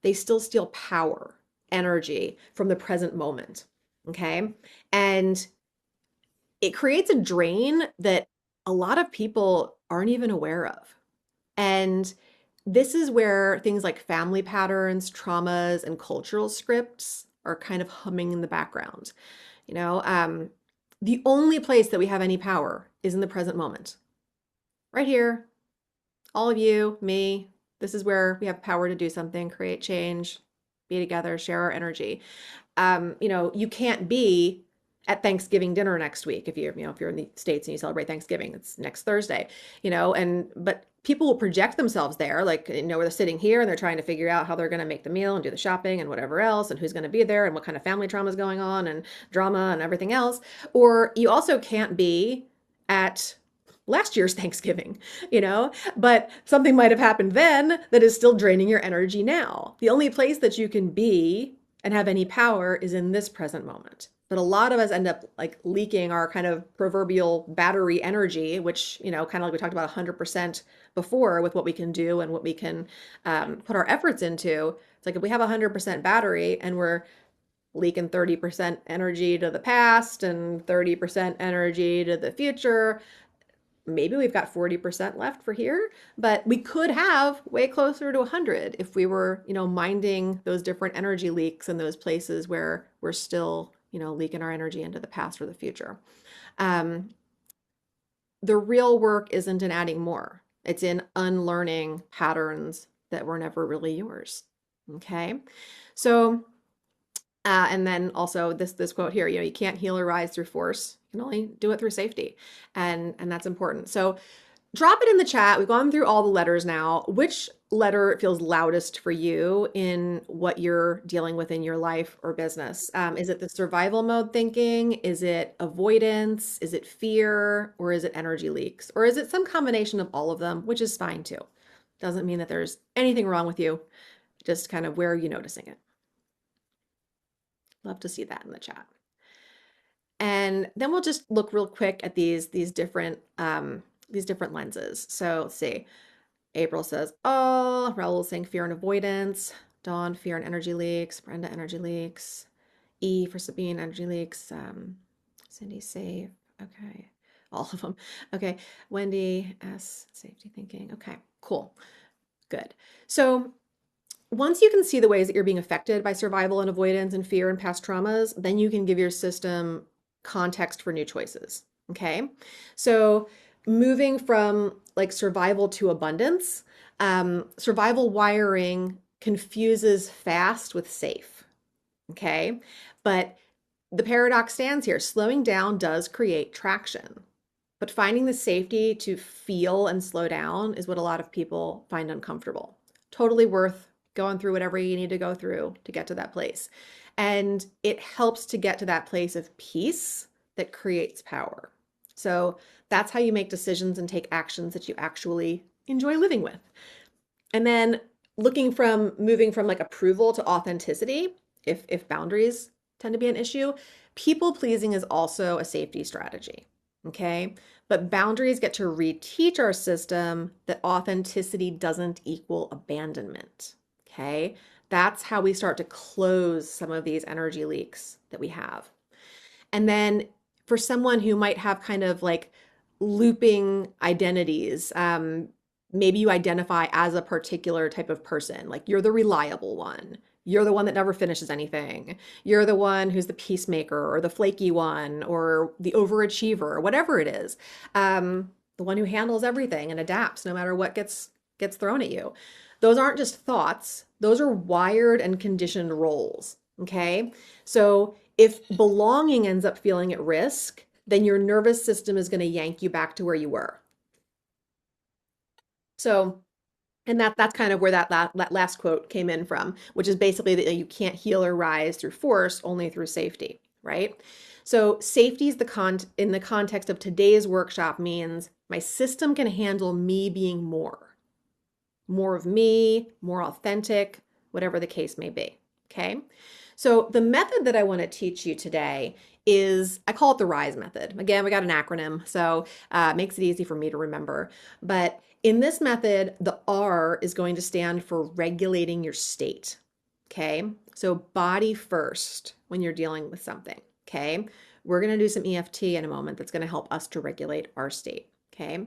they still steal power, energy from the present moment. Okay. And it creates a drain that a lot of people aren't even aware of. And this is where things like family patterns, traumas, and cultural scripts are kind of humming in the background. The only place that we have any power is in the present moment. Right here, all of you, me, this is where we have power to do something, create change, be together, share our energy. You can't be at Thanksgiving dinner next week if you're in the States and you celebrate Thanksgiving. It's next Thursday, but people will project themselves there, like, where they're sitting here and they're trying to figure out how they're going to make the meal and do the shopping and whatever else, and who's going to be there and what kind of family trauma is going on and drama and everything else. Or you also can't be at last year's Thanksgiving, but something might have happened then that is still draining your energy now. The only place that you can be and have any power is in this present moment. But a lot of us end up like leaking our kind of proverbial battery energy, which, kind of like we talked about 100% before with what we can do and what we can put our efforts into. It's like if we have 100% battery and we're leaking 30% energy to the past and 30% energy to the future, maybe we've got 40% left for here, but we could have way closer to 100 if we were, minding those different energy leaks in those places where we're still, leaking our energy into the past or the future. The real work isn't in adding more. It's in unlearning patterns that were never really yours. Okay. So, and then also this quote here, you can't heal or rise through force. You can only do it through safety. And that's important. So drop it in the chat. We've gone through all the letters now. Which letter feels loudest for you in what you're dealing with in your life or business? Is it the survival mode thinking? Is it avoidance? Is it fear? Or is it energy leaks? Or is it some combination of all of them, which is fine too. Doesn't mean that there's anything wrong with you. Just kind of where are you noticing it? Love to see that in the chat. And then we'll just look real quick at these different lenses. So let's see. April says, oh, Raul saying fear and avoidance. Dawn, fear and energy leaks. Brenda, energy leaks. E for Sabine, energy leaks. Cindy, safe. Okay. All of them. Okay. Wendy, S, safety thinking. Okay, cool. Good. So once you can see the ways that you're being affected by survival and avoidance and fear and past traumas, then you can give your system context for new choices. Okay. So moving from like survival to abundance, survival wiring confuses fast with safe. Okay. But the paradox stands here. Slowing down does create traction, but finding the safety to feel and slow down is what a lot of people find uncomfortable. Totally worth going through whatever you need to go through to get to that place. And it helps to get to that place of peace that creates power. So that's how you make decisions and take actions that you actually enjoy living with. And then moving from like approval to authenticity, if boundaries tend to be an issue. People pleasing is also a safety strategy. Okay. But boundaries get to reteach our system that authenticity doesn't equal abandonment. Okay. That's how we start to close some of these energy leaks that we have. And then for someone who might have kind of like looping identities, maybe you identify as a particular type of person, like you're the reliable one. You're the one that never finishes anything. You're the one who's the peacemaker or the flaky one or the overachiever or whatever it is. The one who handles everything and adapts no matter what gets thrown at you. Those aren't just thoughts. Those are wired and conditioned roles. Okay. So if belonging ends up feeling at risk, then your nervous system is going to yank you back to where you were. So, and that's kind of where that last quote came in from, which is basically that you can't heal or rise through force, only through safety, right? So safety is in the context of today's workshop means my system can handle me being more of me, more authentic, whatever the case may be. Okay. So the method that I want to teach you today is, I call it the RISE method. Again, we got an acronym, so it makes it easy for me to remember. But in this method, the R is going to stand for regulating your state. Okay. So body first when you're dealing with something. Okay. We're going to do some EFT in a moment that's going to help us to regulate our state. Okay.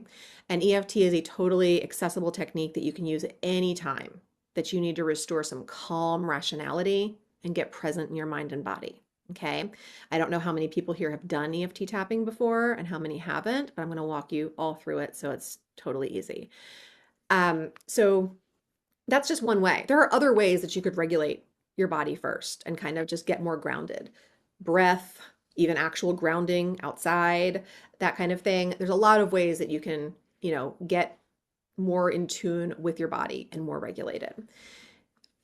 And EFT is a totally accessible technique that you can use at any time that you need to restore some calm rationality and get present in your mind and body. Okay. I don't know how many people here have done EFT tapping before and how many haven't, but I'm going to walk you all through it so it's totally easy. So that's just one way. There are other ways that you could regulate your body first and kind of just get more grounded. Breath, even actual grounding outside, that kind of thing. There's a lot of ways that you can, get more in tune with your body and more regulated.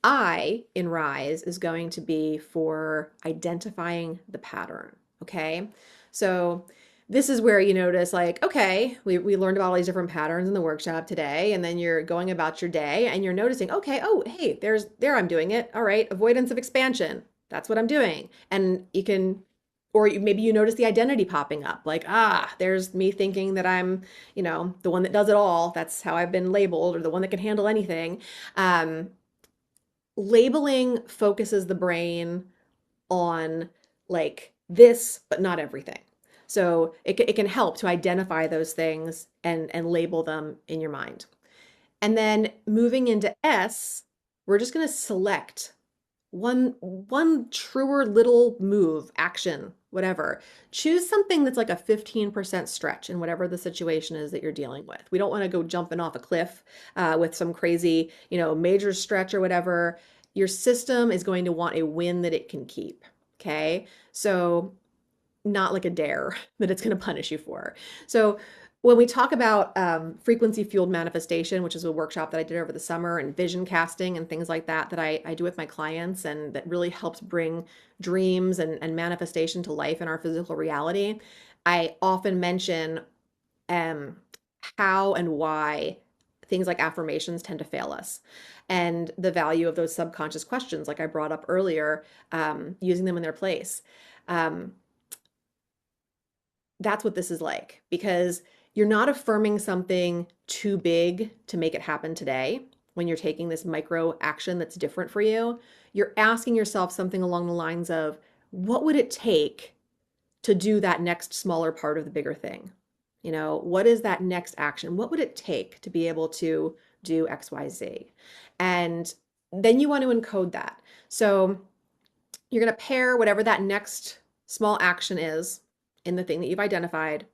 I in Rise is going to be for identifying the pattern. Okay. So this is where you notice, like, okay, we learned about all these different patterns in the workshop today, and then you're going about your day and you're noticing, okay, oh, hey, there I'm doing it. All right, avoidance of expansion. That's what I'm doing. And you can, or maybe you notice the identity popping up, like, there's me thinking that I'm, the one that does it all. That's how I've been labeled, or the one that can handle anything. Labeling focuses the brain on like this, but not everything. So it can help to identify those things and label them in your mind. And then moving into S, we're just going to select one truer little move, action, whatever. Choose something that's like a 15% stretch in whatever the situation is that you're dealing with. We don't want to go jumping off a cliff with some crazy, major stretch or whatever. Your system is going to want a win that it can keep. Okay. So not like a dare that it's going to punish you for. So when we talk about frequency fueled manifestation, which is a workshop that I did over the summer, and vision casting and things like that, that I do with my clients, and that really helps bring dreams and manifestation to life in our physical reality, I often mention how and why things like affirmations tend to fail us, and the value of those subconscious questions, like I brought up earlier, using them in their place. That's what this is like, because you're not affirming something too big to make it happen today when you're taking this micro action that's different for you. You're asking yourself something along the lines of, what would it take to do that next smaller part of the bigger thing? What is that next action? What would it take to be able to do XYZ? And then you want to encode that. So you're going to pair whatever that next small action is in the thing that you've identified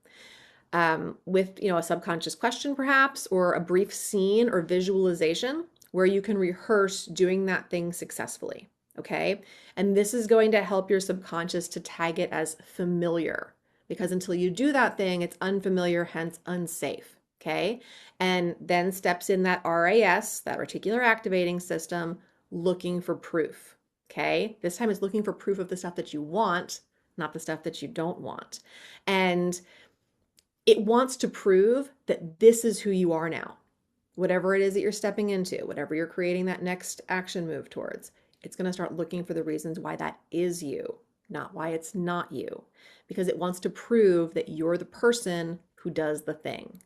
with a subconscious question perhaps, or a brief scene or visualization where you can rehearse doing that thing successfully. Okay. And this is going to help your subconscious to tag it as familiar, because until you do that thing, it's unfamiliar, hence unsafe. Okay. And then steps in that RAS, that reticular activating system, looking for proof. Okay. This time it's looking for proof of the stuff that you want, not the stuff that you don't want. And it wants to prove that this is who you are now. Whatever it is that you're stepping into, whatever you're creating that next action move towards, it's going to start looking for the reasons why that is you. not why it's not you, because it wants to prove that you're the person who does the thing.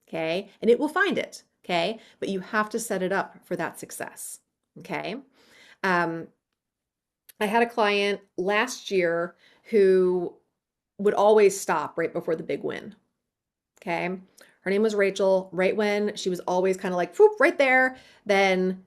Okay. And it will find it. Okay. But you have to set it up for that success. Okay. Um, I had a client last year who would always stop right before the big win. Okay. Her name was Rachel. Right when she was always kind of like, whoop, right there, then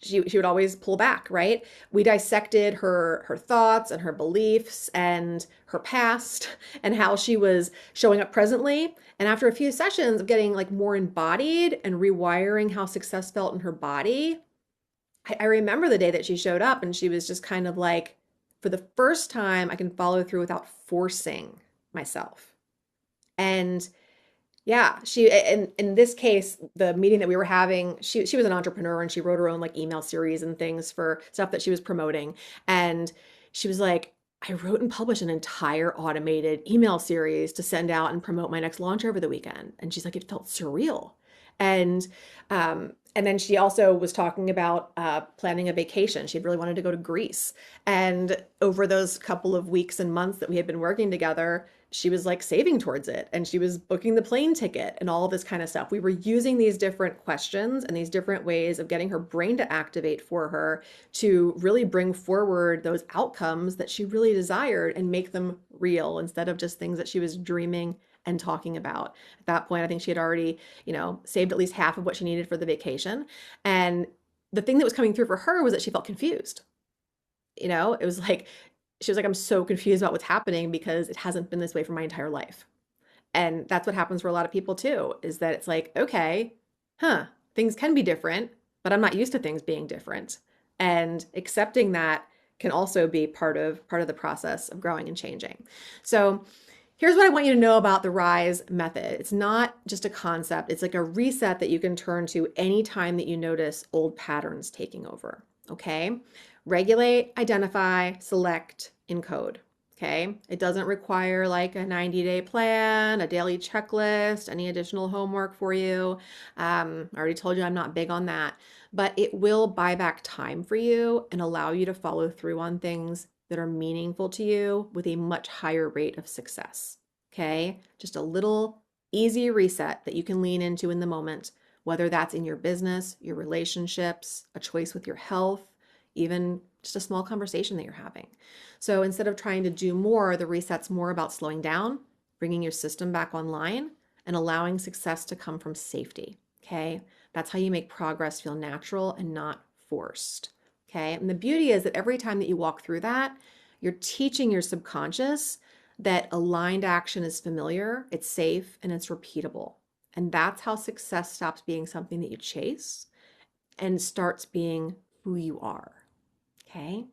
she would always pull back, right? We dissected her thoughts and her beliefs and her past and how she was showing up presently. And after a few sessions of getting like more embodied and rewiring how success felt in her body, I remember the day that she showed up and she was just kind of like, for the first time, I can follow through without forcing myself. And yeah, she in this case, the meeting that we were having, she was an entrepreneur and she wrote her own like email series and things for stuff that she was promoting. And she was like, I wrote and published an entire automated email series to send out and promote my next launch over the weekend. And she's like, it felt surreal. And and then she also was talking about planning a vacation. She'd really wanted to go to Greece. And over those couple of weeks and months that we had been working together, she was like saving towards it and she was booking the plane ticket and all this kind of stuff. We were using these different questions and these different ways of getting her brain to activate for her to really bring forward those outcomes that she really desired and make them real instead of just things that she was dreaming and talking about. At that point, I think she had already, saved at least half of what she needed for the vacation. And the thing that was coming through for her was that she felt confused. It was like, she was like, I'm so confused about what's happening because it hasn't been this way for my entire life. And that's what happens for a lot of people too, is that it's like, okay, things can be different, but I'm not used to things being different. And accepting that can also be part of the process of growing and changing. So here's what I want you to know about the RISE method. It's not just a concept, it's like a reset that you can turn to anytime that you notice old patterns taking over. Okay? Regulate, identify, select, encode. Okay? It doesn't require like a 90-day plan, a daily checklist, any additional homework for you. I already told you I'm not big on that, but it will buy back time for you and allow you to follow through on things that are meaningful to you with a much higher rate of success. Okay? Just a little easy reset that you can lean into in the moment, whether that's in your business, your relationships, a choice with your health, even just a small conversation that you're having. So instead of trying to do more, the reset's more about slowing down, bringing your system back online, and allowing success to come from safety. Okay? That's how you make progress feel natural and not forced. Okay? And the beauty is that every time that you walk through that, you're teaching your subconscious that aligned action is familiar, it's safe, and it's repeatable. And that's how success stops being something that you chase and starts being who you are. Okay?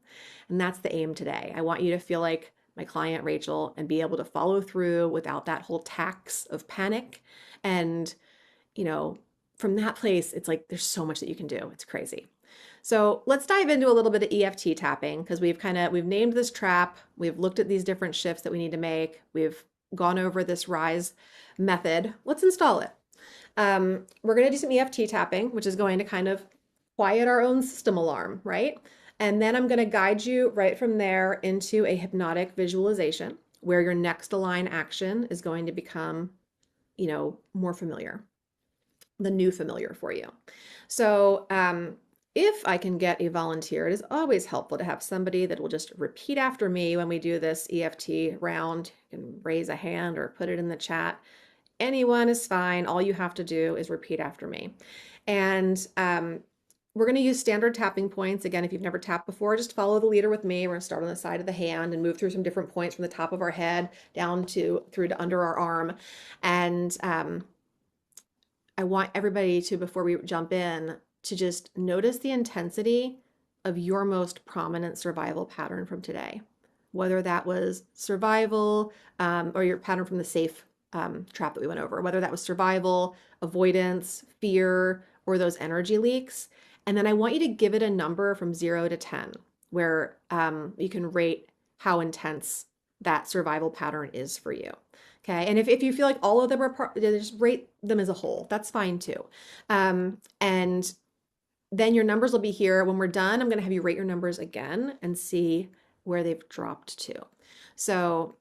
And that's the aim today. I want you to feel like my client Rachel and be able to follow through without that whole tax of panic. And, from that place, it's like there's so much that you can do. It's crazy. So let's dive into a little bit of EFT tapping because we've named this trap. We've looked at these different shifts that we need to make. We've gone over this RISE method. Let's install it. We're going to do some EFT tapping, which is going to kind of quiet our own system alarm, right? And then I'm going to guide you right from there into a hypnotic visualization where your next align action is going to become, more familiar, the new familiar for you. So, if I can get a volunteer, it is always helpful to have somebody that will just repeat after me when we do this EFT round. You can raise a hand or put it in the chat. Anyone is fine. All you have to do is repeat after me. And we're going to use standard tapping points. Again, if you've never tapped before, just follow the leader with me. We're going to start on the side of the hand and move through some different points from the top of our head down through to under our arm. And I want everybody to, before we jump in, to just notice the intensity of your most prominent survival pattern from today, whether that was survival or your pattern from the S.A.F.E trap that we went over, whether that was survival, avoidance, fear, or those energy leaks. And then I want you to give it a number from 0 to 10, where you can rate how intense that survival pattern is for you. Okay. And if you feel like all of them are just rate them as a whole. That's fine too. And then your numbers will be here. When we're done, I'm going to have you rate your numbers again and see where they've dropped to. So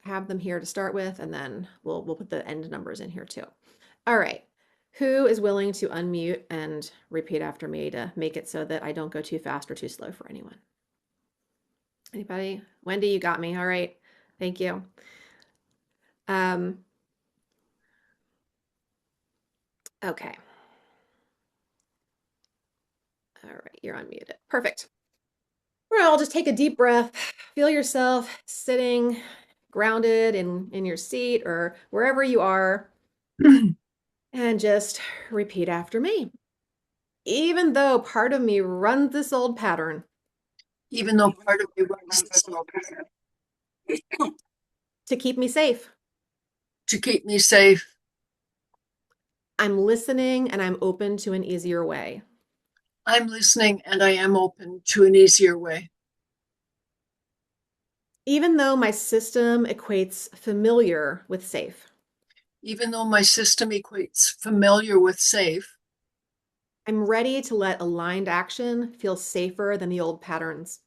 have them here to start with, and then we'll put the end numbers in here too. All right. Who is willing to unmute and repeat after me to make it so that I don't go too fast or too slow for anyone? Anybody? Wendy, you got me. All right. Thank you. Okay. All right, you're unmuted. Perfect. All right, I'll just take a deep breath. Feel yourself sitting grounded in your seat or wherever you are, and just repeat after me. Even though part of me runs this old pattern even though part of me runs this old pattern to keep me safe, to keep me safe, I'm listening and I'm open to an easier way. I'm listening and I am open to an easier way. Even though my system equates familiar with safe, Even though my system equates familiar with safe, I'm ready to let aligned action feel safer than the old patterns.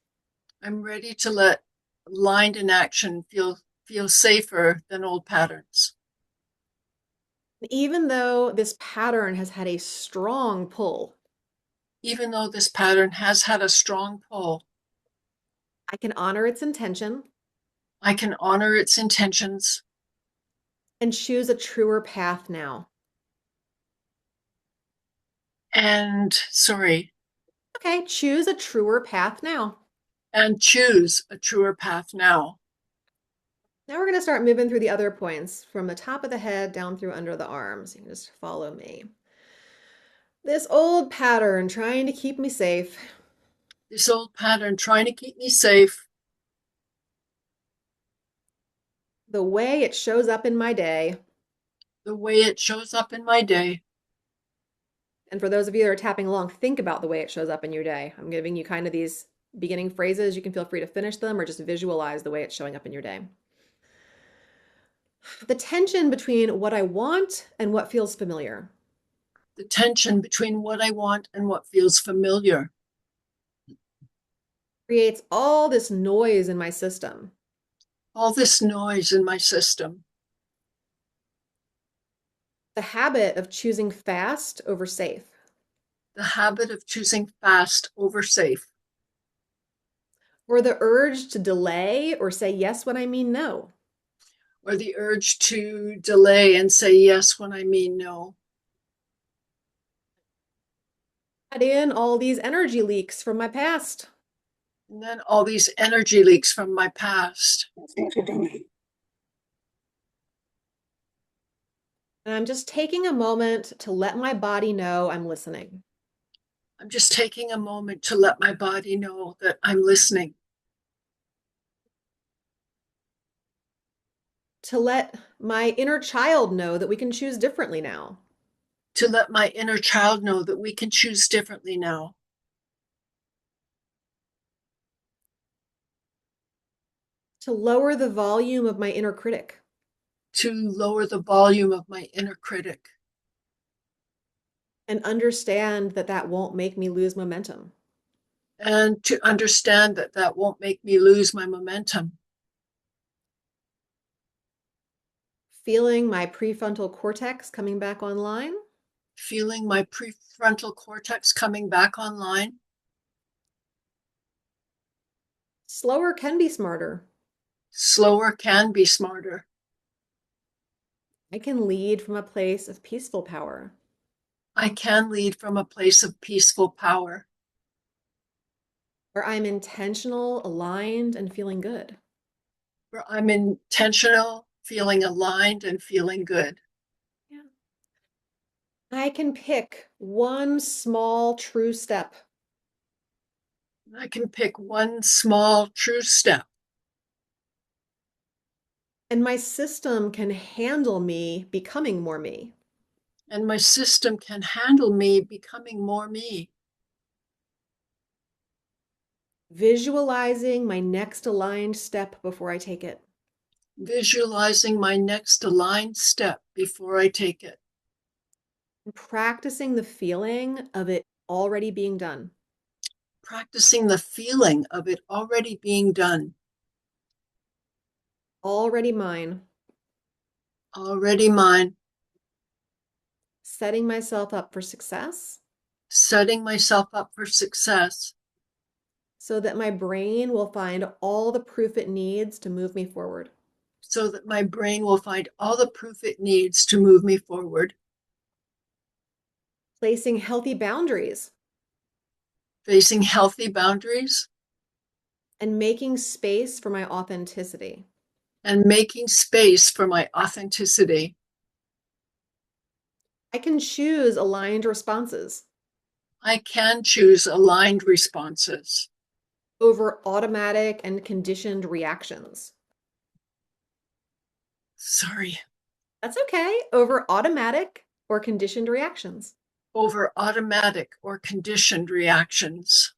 I'm ready to let aligned inaction feel safer than old patterns. Even though this pattern has had a strong pull, Even though this pattern has had a strong pull, I can honor its intention I can honor its intentions and choose a truer path now. Okay, choose a truer path now. And choose a truer path now. Now we're going to start moving through the other points from the top of the head down through under the arms. You can just follow me. This old pattern trying to keep me safe. This old pattern trying to keep me safe. The way it shows up in my day. The way it shows up in my day. And for those of you that are tapping along, think about the way it shows up in your day. I'm giving you kind of these beginning phrases. You can feel free to finish them or just visualize the way it's showing up in your day. The tension between what I want and what feels familiar. The tension between what I want and what feels familiar. Creates all this noise in my system. All this noise in my system. The habit of choosing fast over safe. The habit of choosing fast over safe. Or the urge to delay or say yes when I mean no. Or the urge to delay and say yes when I mean no. Add in all these energy leaks from my past. And then all these energy leaks from my past. And I'm just taking a moment to let my body know I'm listening. I'm just taking a moment to let my body know that I'm listening. To let my inner child know that we can choose differently now. To let my inner child know that we can choose differently now. To lower the volume of my inner critic. To lower the volume of my inner critic. And understand that that won't make me lose momentum. And to understand that that won't make me lose my momentum. Feeling my prefrontal cortex coming back online. Feeling my prefrontal cortex coming back online. Slower can be smarter. Slower can be smarter. I can lead from a place of peaceful power. I can lead from a place of peaceful power. Where I'm intentional, aligned, and feeling good. Where I'm intentional, feeling aligned, and feeling good. Yeah. I can pick one small true step. I can pick one small true step. And my system can handle me becoming more me. And my system can handle me becoming more me. Visualizing my next aligned step before I take it. Visualizing my next aligned step before I take it. And practicing the feeling of it already being done. Practicing the feeling of it already being done. Already mine. Already mine. Setting myself up for success Setting myself up for success so that my brain will find all the proof it needs to move me forward. so that my brain will find all the proof it needs to move me forward. Placing healthy boundaries Facing healthy boundaries and making space for my authenticity. and making space for my authenticity. I can choose aligned responses I can choose aligned responses over automatic and conditioned reactions. Sorry, That's okay. Over automatic or conditioned reactions. over automatic or conditioned reactions.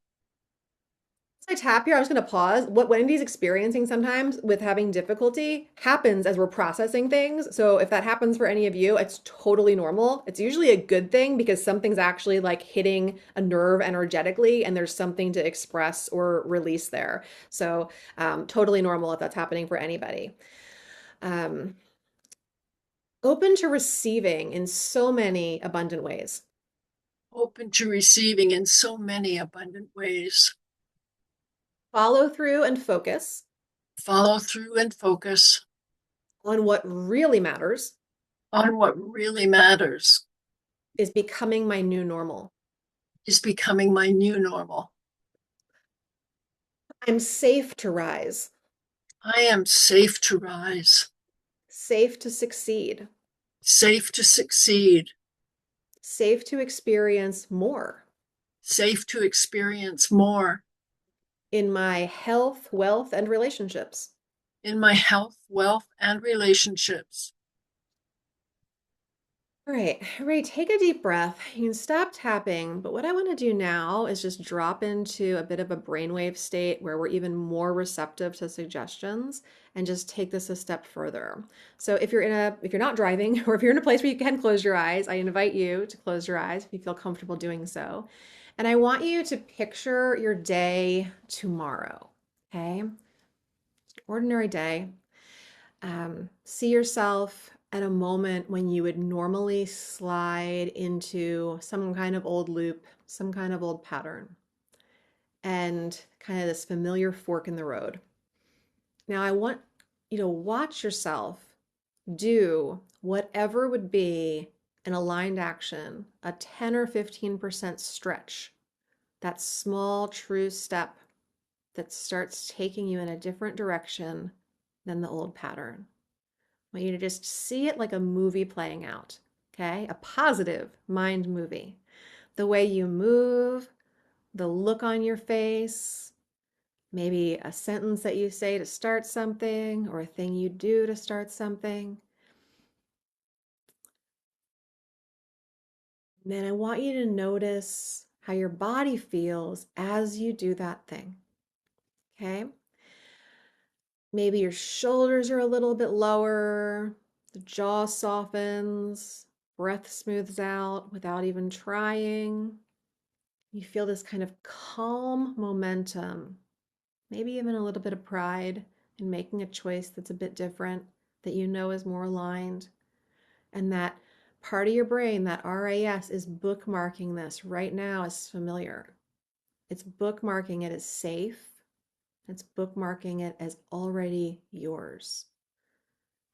As I tap here, I'm just going to pause. What Wendy's experiencing sometimes with having difficulty happens as we're processing things. So if that happens for any of you, it's totally normal. It's usually a good thing because something's actually like hitting a nerve energetically and there's something to express or release there. So totally normal if that's happening for anybody. Um, Open to receiving in so many abundant ways. Open to receiving in so many abundant ways. Follow through and focus Follow through and focus on what really matters on what really matters is becoming my new normal. is becoming my new normal. I'm safe to rise, I am safe to rise, safe to succeed, safe to succeed, safe to experience more safe to experience more in my health, wealth, and relationships. in my health, wealth, and relationships. All right, everybody take a deep breath. You can stop tapping, but what I want to do now is just drop into a bit of a brainwave state where we're even more receptive to suggestions and just take this a step further. So if you're not driving or if you're in a place where you can close your eyes, I invite you to close your eyes if you feel comfortable doing so. And I want you to picture your day tomorrow, okay? Ordinary day. See yourself at a moment when you would normally slide into some kind of old loop, some kind of old pattern, and kind of this familiar fork in the road. Now, I want you to watch yourself do whatever would be an aligned action, a 10 or 15% stretch, that small, true step that starts taking you in a different direction than the old pattern. I want you to just see it like a movie playing out, okay? A positive mind movie. The way you move, the look on your face, maybe a sentence that you say to start something or a thing you do to start something. And then I want you to notice how your body feels as you do that thing, okay? Maybe your shoulders are a little bit lower, the jaw softens, breath smooths out without even trying. You feel this kind of calm momentum, maybe even a little bit of pride in making a choice that's a bit different, that you know is more aligned. And that part of your brain, that RAS, is bookmarking this right now as familiar. It's bookmarking it as safe. It's bookmarking it as already yours.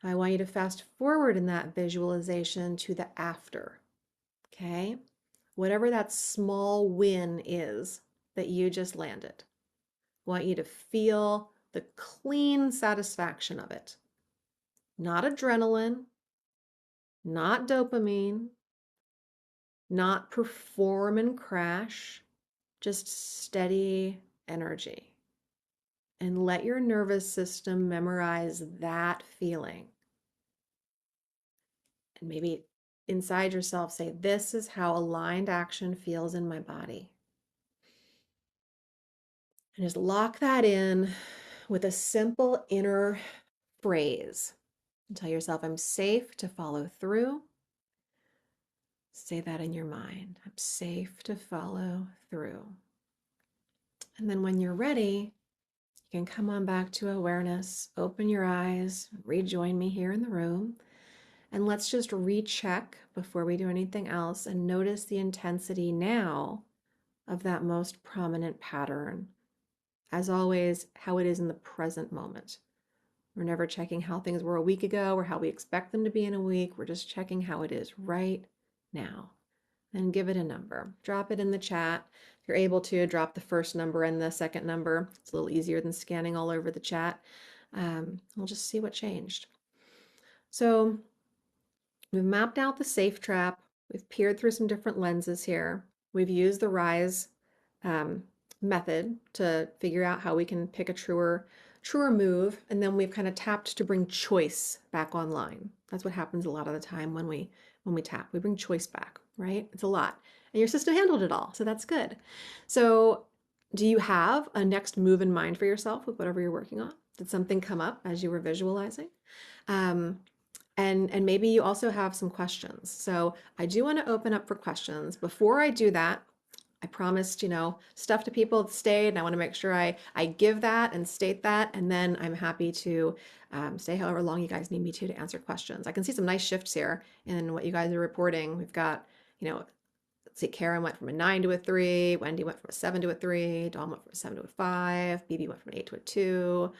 I want you to fast forward in that visualization to the after, okay? Whatever that small win is that you just landed, I want you to feel the clean satisfaction of it. Not adrenaline, not dopamine, not perform and crash, just steady energy. And let your nervous system memorize that feeling. And maybe inside yourself say, this is how aligned action feels in my body. And just lock that in with a simple inner phrase. And tell yourself, I'm safe to follow through. Say that in your mind. I'm safe to follow through. And then when you're ready, you can come on back to awareness, open your eyes, rejoin me here in the room. And let's just recheck before we do anything else and notice the intensity now of that most prominent pattern. As always, how it is in the present moment. We're never checking how things were a week ago or how we expect them to be in a week. We're just checking how it is right now. And give it a number. Drop it in the chat. If you're able to, drop the first number and the second number. It's a little easier than scanning all over the chat. We'll just see what changed. So we've mapped out the safe trap. We've peered through some different lenses here. We've used the Rise method to figure out how we can pick a truer move, and then we've kind of tapped to bring choice back online. That's what happens a lot of the time when we tap. We bring choice back, right? It's a lot. And your system handled it all, so that's good. So do you have a next move in mind for yourself with whatever you're working on? Did something come up as you were visualizing? And maybe you also have some questions. So I do want to open up for questions. Before I do that, I promised, stuff to people that stayed, and I want to make sure I give that and state that, and then I'm happy to stay however long you guys need me to answer questions. I can see some nice shifts here in what you guys are reporting. We've got, let's see, Karen went from a 9 to a 3, Wendy went from a 7 to a 3, Dawn went from a 7 to a 5, BB went from an 8 to a 2.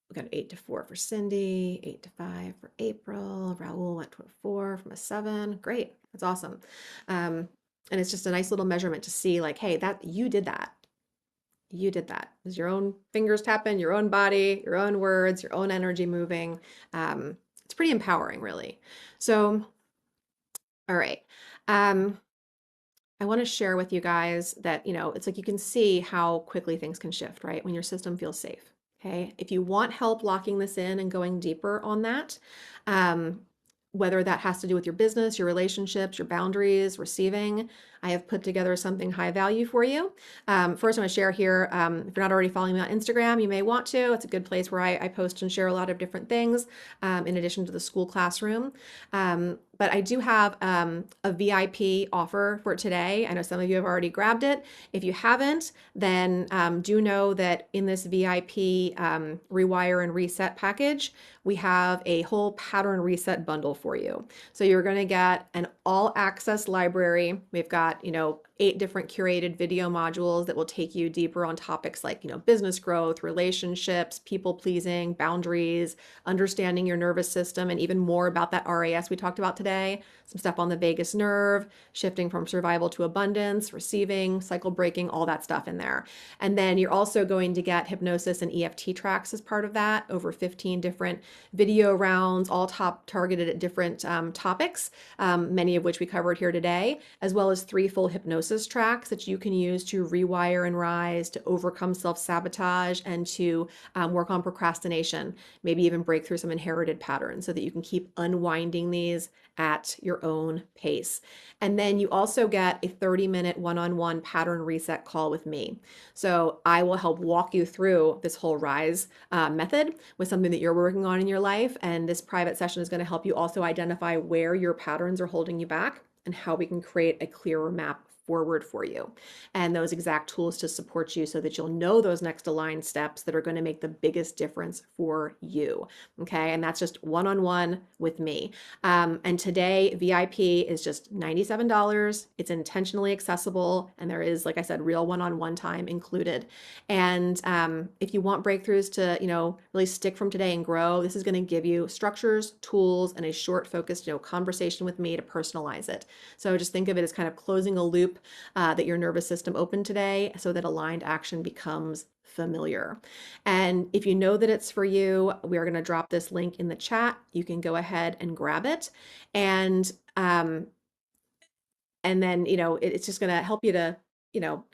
We got an 8 to 4 for Cindy, 8 to 5 for April. Raul went to a 4 from a 7. Great. That's awesome. And it's just a nice little measurement to see like, hey, that you did that. You did that. It's your own fingers tapping, your own body, your own words, your own energy moving. It's pretty empowering, really. So, all right. I want to share with you guys that, it's like you can see how quickly things can shift, right? When your system feels safe. Okay. If you want help locking this in and going deeper on that, whether that has to do with your business, your relationships, your boundaries, receiving, I have put together something high value for you. First, I'm going to share here. If you're not already following me on Instagram, you may want to. It's a good place where I post and share a lot of different things in addition to the school classroom. But I do have a VIP offer for today. I know some of you have already grabbed it. If you haven't, then do know that in this VIP Rewire and Reset package, we have a whole pattern reset bundle for you. So you're going to get an all access library. We've got, 8 different curated video modules that will take you deeper on topics like, business growth, relationships, people pleasing, boundaries, understanding your nervous system, and even more about that RAS we talked about today. Some stuff on the vagus nerve, shifting from survival to abundance, receiving, cycle breaking, all that stuff in there. And then you're also going to get hypnosis and EFT tracks as part of that, over 15 different video rounds, all targeted at different topics, many of which we covered here today, as well as 3 full hypnosis tracks that you can use to rewire and rise, to overcome self-sabotage, and to work on procrastination, maybe even break through some inherited patterns so that you can keep unwinding these at your own pace. And then you also get a 30-minute one-on-one pattern reset call with me. So I will help walk you through this whole Rise method with something that you're working on in your life. And this private session is going to help you also identify where your patterns are holding you back and how we can create a clearer map forward for you, and those exact tools to support you so that you'll know those next aligned steps that are going to make the biggest difference for you. Okay. And that's just one-on-one with me. And today VIP is just $97. It's intentionally accessible. And there is, like I said, real one-on-one time included. And if you want breakthroughs to, really stick from today and grow, this is going to give you structures, tools, and a short focused, conversation with me to personalize it. So just think of it as kind of closing a loop that your nervous system opened today so that aligned action becomes familiar. And if you know that it's for you, we are going to drop this link in the chat. You can go ahead and grab it. And then, it's just going to help you to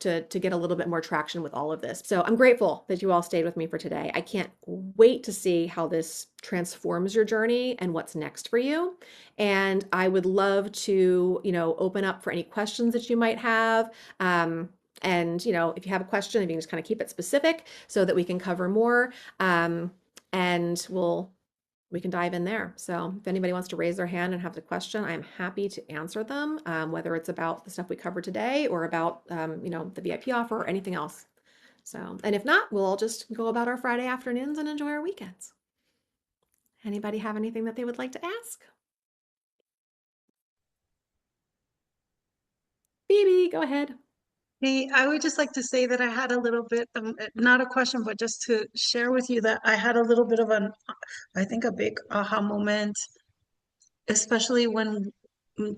to get a little bit more traction with all of this. So I'm grateful that you all stayed with me for today. I can't wait to see how this transforms your journey and what's next for you. And I would love to, open up for any questions that you might have. And, if you have a question, if you can just kind of keep it specific so that we can cover more. And we'll we can dive in there. So if anybody wants to raise their hand and have the question, I'm happy to answer them, whether it's about the stuff we covered today or about, the VIP offer or anything else. So, and if not, we'll all just go about our Friday afternoons and enjoy our weekends. Anybody have anything that they would like to ask? Phoebe, go ahead. Hey, I would just like to say that I had a little bit, not a question, but just to share with you that I had a little bit of I think a big aha moment, especially when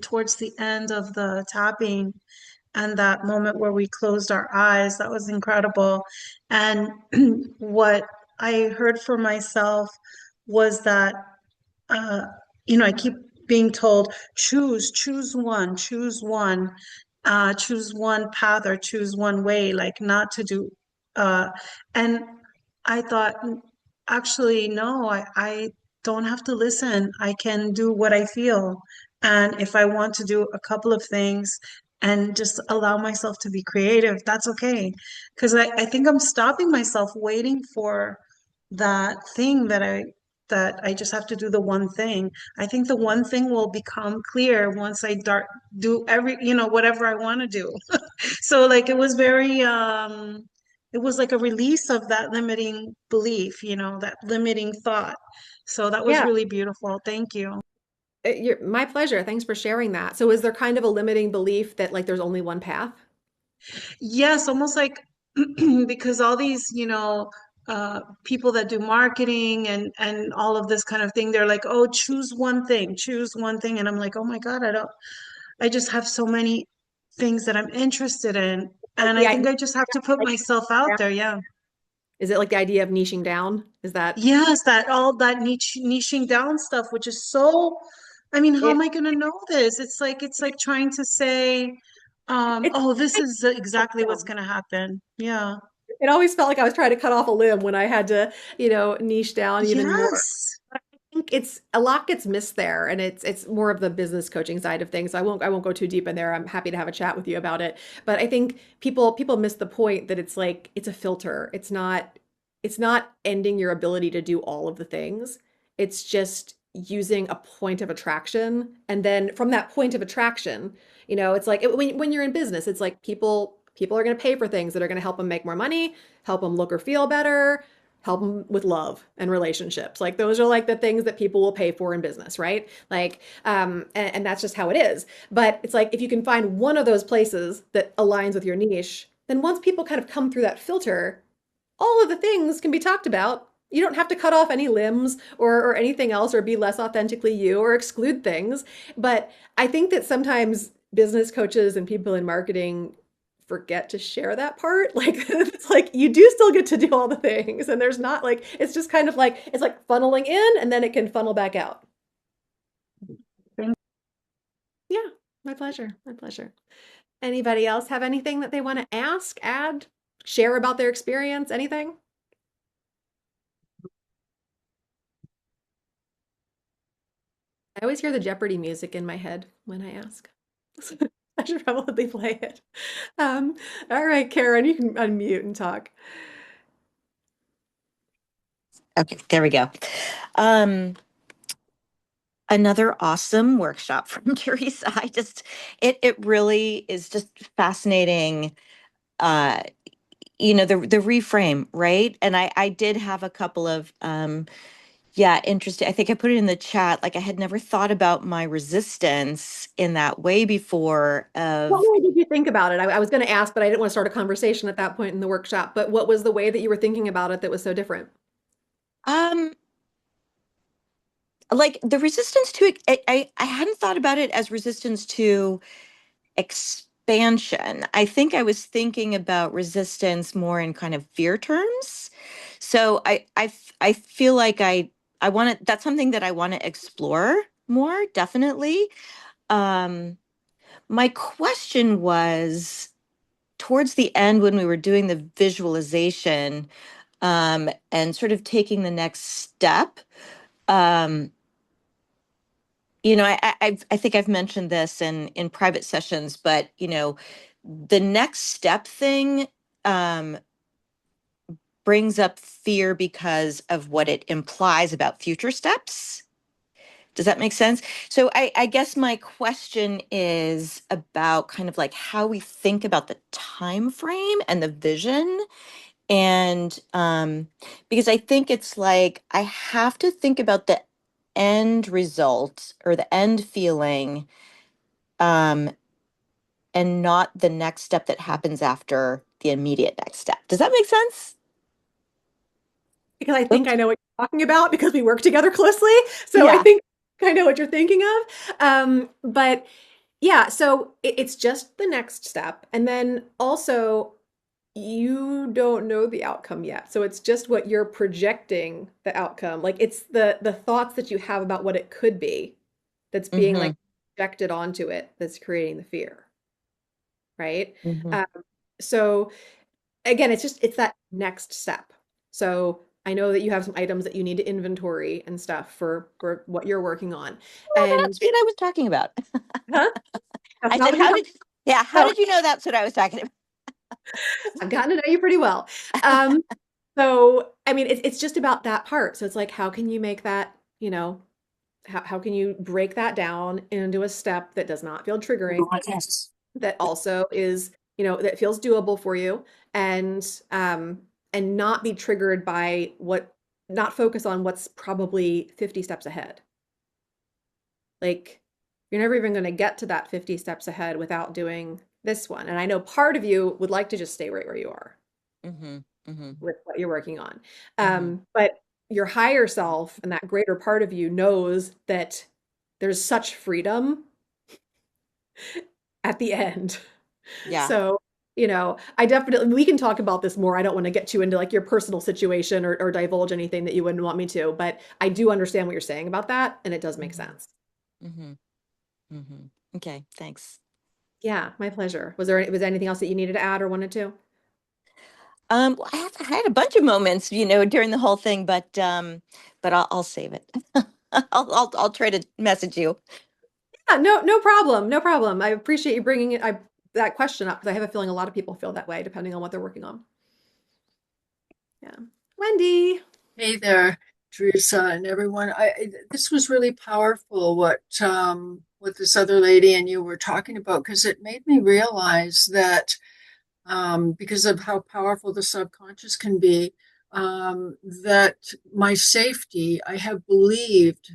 towards the end of the tapping and that moment where we closed our eyes. That was incredible. And what I heard for myself was that uh, I keep being told, choose one path or choose one way, like not to do. Uh, and I thought, actually, no, I don't have to listen. I can do what I feel. And if I want to do a couple of things and just allow myself to be creative, that's okay. Because I think I'm stopping myself waiting for that thing that I just have to do the one thing. I think the one thing will become clear once I do whatever I want to do. So like it was like a release of that limiting belief, that limiting thought. So that was Yeah, really beautiful. Thank you. my pleasure. Thanks for sharing that. So is there kind of a limiting belief that like there's only one path? Yes, almost like because all these, people that do marketing and all of this kind of thing, they're like, oh, choose one thing. And I'm like, oh my God, I just have so many things that I'm interested in. Like And the I think idea, I just have to put myself out there. Yeah. is it like the idea of niching down? Is that Yes, that all that niching down stuff, which is so, I mean, how am it? I going to know this? It's like trying to say, It's oh, this is exactly what's going to happen. Yeah. it always felt like I was trying to cut off a limb when I had to, niche down even more. Yes. Think it's a lot gets missed there, and it's more of the business coaching side of things. I won't go too deep in there. I'm happy to have a chat with you about it. But I think people miss the point that it's like it's a filter. It's not ending your ability to do all of the things. It's just using a point of attraction, and then from that point of attraction, it's like when you're in business, it's like people are going to pay for things that are going to help them make more money, help them look or feel better, help them with love and relationships. Like those are like the things that people will pay for in business, right? Like, and that's just how it is. But it's like if you can find one of those places that aligns with your niche, then once people kind of come through that filter, all of the things can be talked about. You don't have to cut off any limbs or anything else or be less authentically you or exclude things. But I think that sometimes business coaches and people in marketing forget to share that part. Like it's like you do still get to do all the things and there's not like it's just kind of like it's like funneling in and then it can funnel back out. Yeah, my pleasure. My pleasure. Anybody else have anything that they want to ask, add, share about their experience, anything? I always hear the Jeopardy music in my head when I ask. I should probably play it. All right, Karen, you can unmute and talk. Okay, there we go. Um, Another awesome workshop from Theresa. It really is just fascinating. Uh, the reframe, right? And I did have a couple of yeah, interesting. I think I put it in the chat. Like I had never thought about my resistance in that way before. What Of way did you think about it? I was going to ask, but I didn't want to start a conversation at that point in the workshop. But what was the way that you were thinking about it that was so different? um, like the resistance to it. I hadn't thought about it as resistance to expansion. I think I was thinking about resistance more in kind of fear terms. So I feel like I want to, that's something that I want to explore more, definitely. Um, my question was towards the end when we were doing the visualization, and sort of taking the next step. Um, I think I've mentioned this in private sessions, but the next step thing, um, brings up fear because of what it implies about future steps. Does that make sense? So I guess my question is about kind of like how we think about the time frame and the vision. And because I think it's like I have to think about the end result or the end feeling, um, and not the next step that happens after the immediate next step. Does that make sense? Because I think Oops. I know what you're talking about because we work together closely. So I Yeah. think I know what you're thinking of. But yeah, so it's just the next step. And then also, you don't know the outcome yet. So it's just what you're projecting the outcome. Like it's the thoughts that you have about what it could be that's being Mm-hmm. like projected onto it that's creating the fear, right? Mm-hmm. Um, so again, it's that next step. So I know that you have some items that you need to inventory and stuff for what you're working on. Well, And that's what I was talking about. huh? That's I not said, what you're how talking did, yeah, how about. did you know that's what I was talking about? I've gotten to know you pretty well. Um, so I mean, it's just about that part. So it's like, how can you make that, how can you break that down into a step that does not feel triggering, Yes. that also is, that feels doable for you, and not be triggered by not focus on what's probably 50 steps ahead. Like you're never even going to get to that 50 steps ahead without doing this one. And I know part of you would like to just stay right where you are Mm-hmm. Mm-hmm. with what you're working on. Mm-hmm. But your higher self and that greater part of you knows that there's such freedom at the end. Yeah. So, I definitely, we can talk about this more. I don't want to get you into like your personal situation or divulge anything that you wouldn't want me to, but I do understand what you're saying about that, and it does make Mm-hmm. sense. Mm-hmm. Mm-hmm. Okay, thanks. Yeah, my pleasure. Was there anything else that you needed to add or wanted to? Well, I had a bunch of moments, during the whole thing, but I'll save it. I'll try to message you. Yeah, no, no problem. No problem. I appreciate you bringing that question up because I have a feeling a lot of people feel that way depending on what they're working on. Yeah. Wendy. Hey there, Teresa and everyone. This was really powerful what this other lady and you were talking about because it made me realize that because of how powerful the subconscious can be, that my safety, I have believed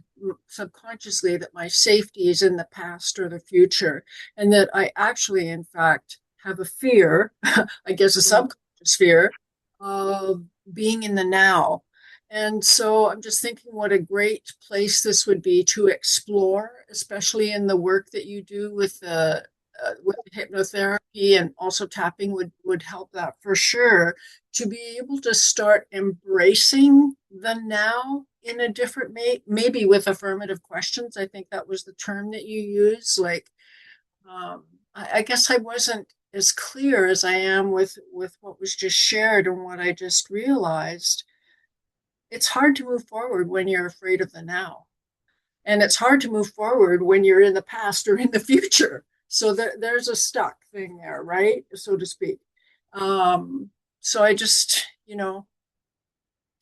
subconsciously that my safety is in the past or the future, and that I actually, in fact, have a fear, I guess a Mm. subconscious fear, of being in the now. And so I'm just thinking what a great place this would be to explore, especially in the work that you do with hypnotherapy, and also tapping would help that for sure, to be able to start embracing the now in a different maybe with affirmative questions. I think that was the term that you used. Like, I guess I wasn't as clear as I am with what was just shared and what I just realized. It's hard to move forward when you're afraid of the now. And it's hard to move forward when you're in the past or in the future. So there's a stuck thing there, right? So to speak. Um, so I just,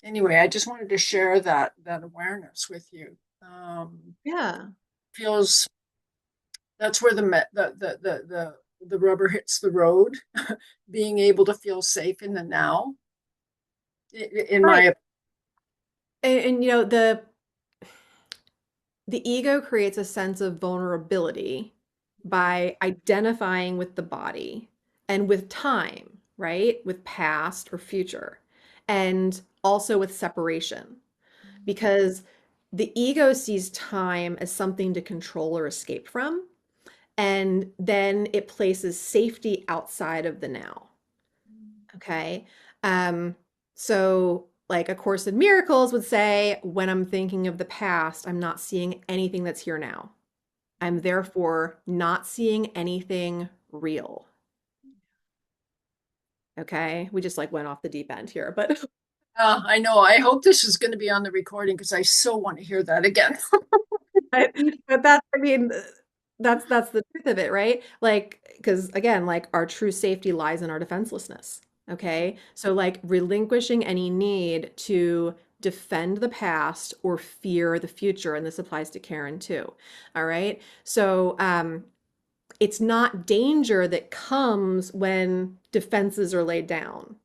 anyway, I just wanted to share that awareness with you. Yeah. Feels that's where the rubber hits the road. Being able to feel safe in the now, in Right. my And the ego creates a sense of vulnerability by identifying with the body and with time, right? With past or future, and also with separation, because the ego sees time as something to control or escape from, and then it places safety outside of the now. Okay. Um, so like A Course in Miracles would say, when I'm thinking of the past, I'm not seeing anything that's here now. I'm therefore not seeing anything real. Okay. We just like went off the deep end here, but I know. I hope this is going to be on the recording because I so want to hear that again. but that's, I mean, that's the truth of it, right? Like, because again, like our true safety lies in our defenselessness. Okay. So, like relinquishing any need to defend the past or fear the future. And this applies to Karen too. All right. So, it's not danger that comes when defenses are laid down.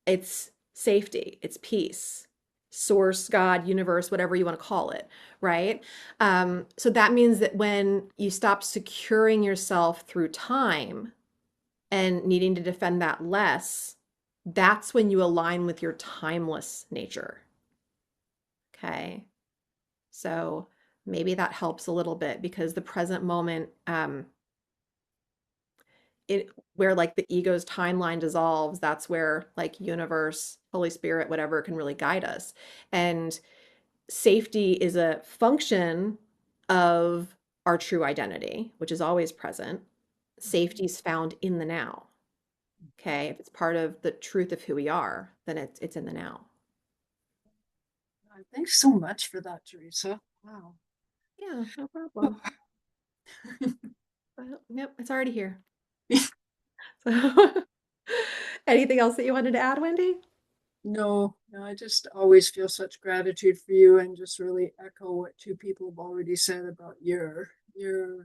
It's safety, it's peace, source, God, universe, whatever you want to call it, right? So that means that when you stop securing yourself through time and needing to defend that less, that's when you align with your timeless nature. Okay. So maybe that helps a little bit because the present moment, it where like the ego's timeline dissolves, that's where like universe, Holy Spirit, whatever can really guide us. And safety is a function of our true identity, which is always present. Safety is found in the now. Okay. If it's part of the truth of who we are, then it's in the now. Thanks so much for that, Theresa. Wow. Yeah, no problem. Yep, it's already here. So, anything else that you wanted to add, Wendy? No, no, I just always feel such gratitude for you and just really echo what two people have already said about oh,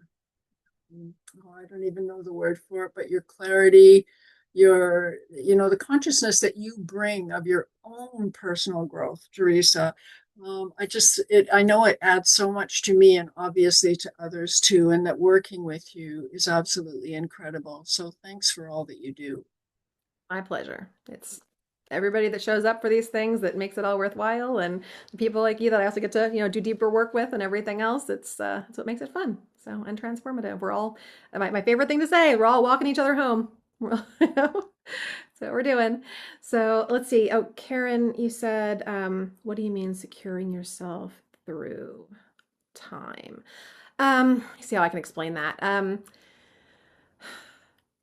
I don't even know the word for it, but your clarity, the consciousness that you bring of your own personal growth, Teresa. I know it adds so much to me and obviously to others too, and that working with you is absolutely incredible. So thanks for all that you do. My pleasure. It's everybody that shows up for these things that makes it all worthwhile, and the people like you that I also get to, do deeper work with and everything else. It's what makes it fun. So, and transformative. We're all my favorite thing to say. We're all walking each other home. We're all, that's what we're doing. So let's see. Oh, Karen, you said, what do you mean securing yourself through time? See how I can explain that.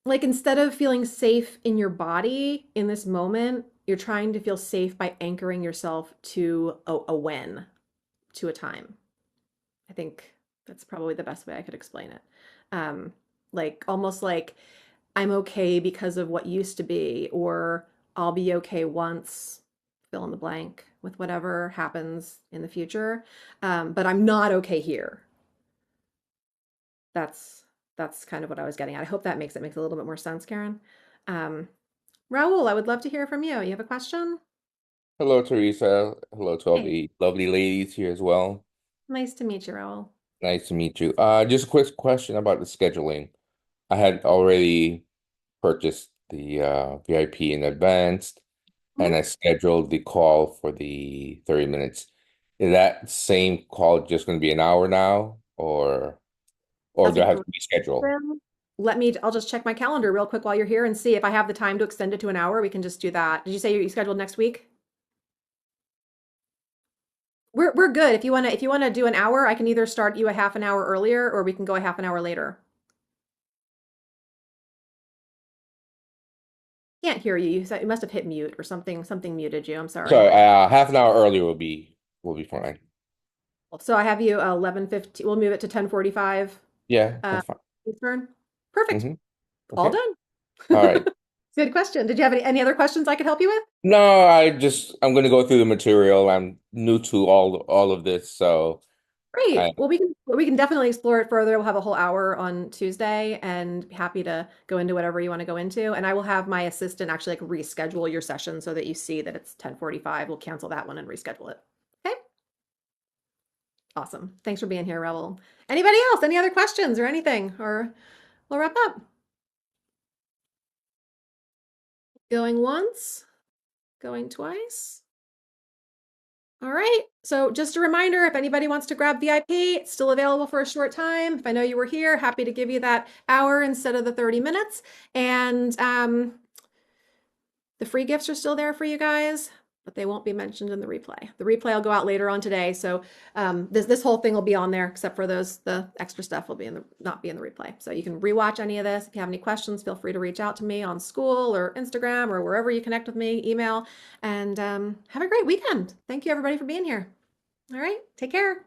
Like instead of feeling safe in your body in this moment, you're trying to feel safe by anchoring yourself to a when, to a time. I think that's probably the best way I could explain it. Um, like almost like I'm okay because of what used to be, or I'll be okay once, fill in the blank with whatever happens in the future. But I'm not okay here. That's that's kind of what I was getting at. I hope that makes a little bit more sense, Karen. Um, Raul, I would love to hear from you. You have a question? Hello, Teresa. Hello to all Hey, the lovely ladies here as well. nice to meet you, Raul. Nice to meet you. Just a quick question about the scheduling. I had already purchased the VIP in advance, and Mhm. I scheduled the call for the 30 minutes. Is that same call just going to be an hour now, or That's do a I have great to reschedule? question. I'll just check my calendar real quick while you're here and see if I have the time to extend it to an hour. We can just do that. Did you say you scheduled next week? We're good. If you wanna do an hour, I can either start you a half an hour earlier or we can go a half an hour later. Can't hear you. You must have hit mute or something. Something muted you. I'm sorry. Sorry, half an hour earlier will be fine. So I have you 11:15. We'll move it to 10:45 Yeah, uh, that's fine. Eastern. Perfect. Hmm. All Okay. done. All right. Good question. Did you have any other questions I could help you with? No, I'm going to go through the material. I'm new to all of this, so I Great. Well, we can definitely explore it further. We'll have a whole hour on Tuesday and happy to go into whatever you want to go into. And I will have my assistant actually like reschedule your session so that you see that it's 10:45. We'll cancel that one and reschedule it. Okay. Awesome. Thanks for being here, Rebel. Anybody else? Any other questions or anything? Or we'll wrap up. Going once, going twice. All right. So just a reminder, if anybody wants to grab VIP, it's still available for a short time. If I know you were here, happy to give you that hour instead of the 30 minutes. And the free gifts are still there for you guys, but they won't be mentioned in the replay. The replay will go out later on today. So this whole thing will be on there, except for the extra stuff will be not be in the replay. So you can rewatch any of this. If you have any questions, feel free to reach out to me on school or Instagram or wherever you connect with me, email. And have a great weekend. Thank you everybody for being here. All right, take care.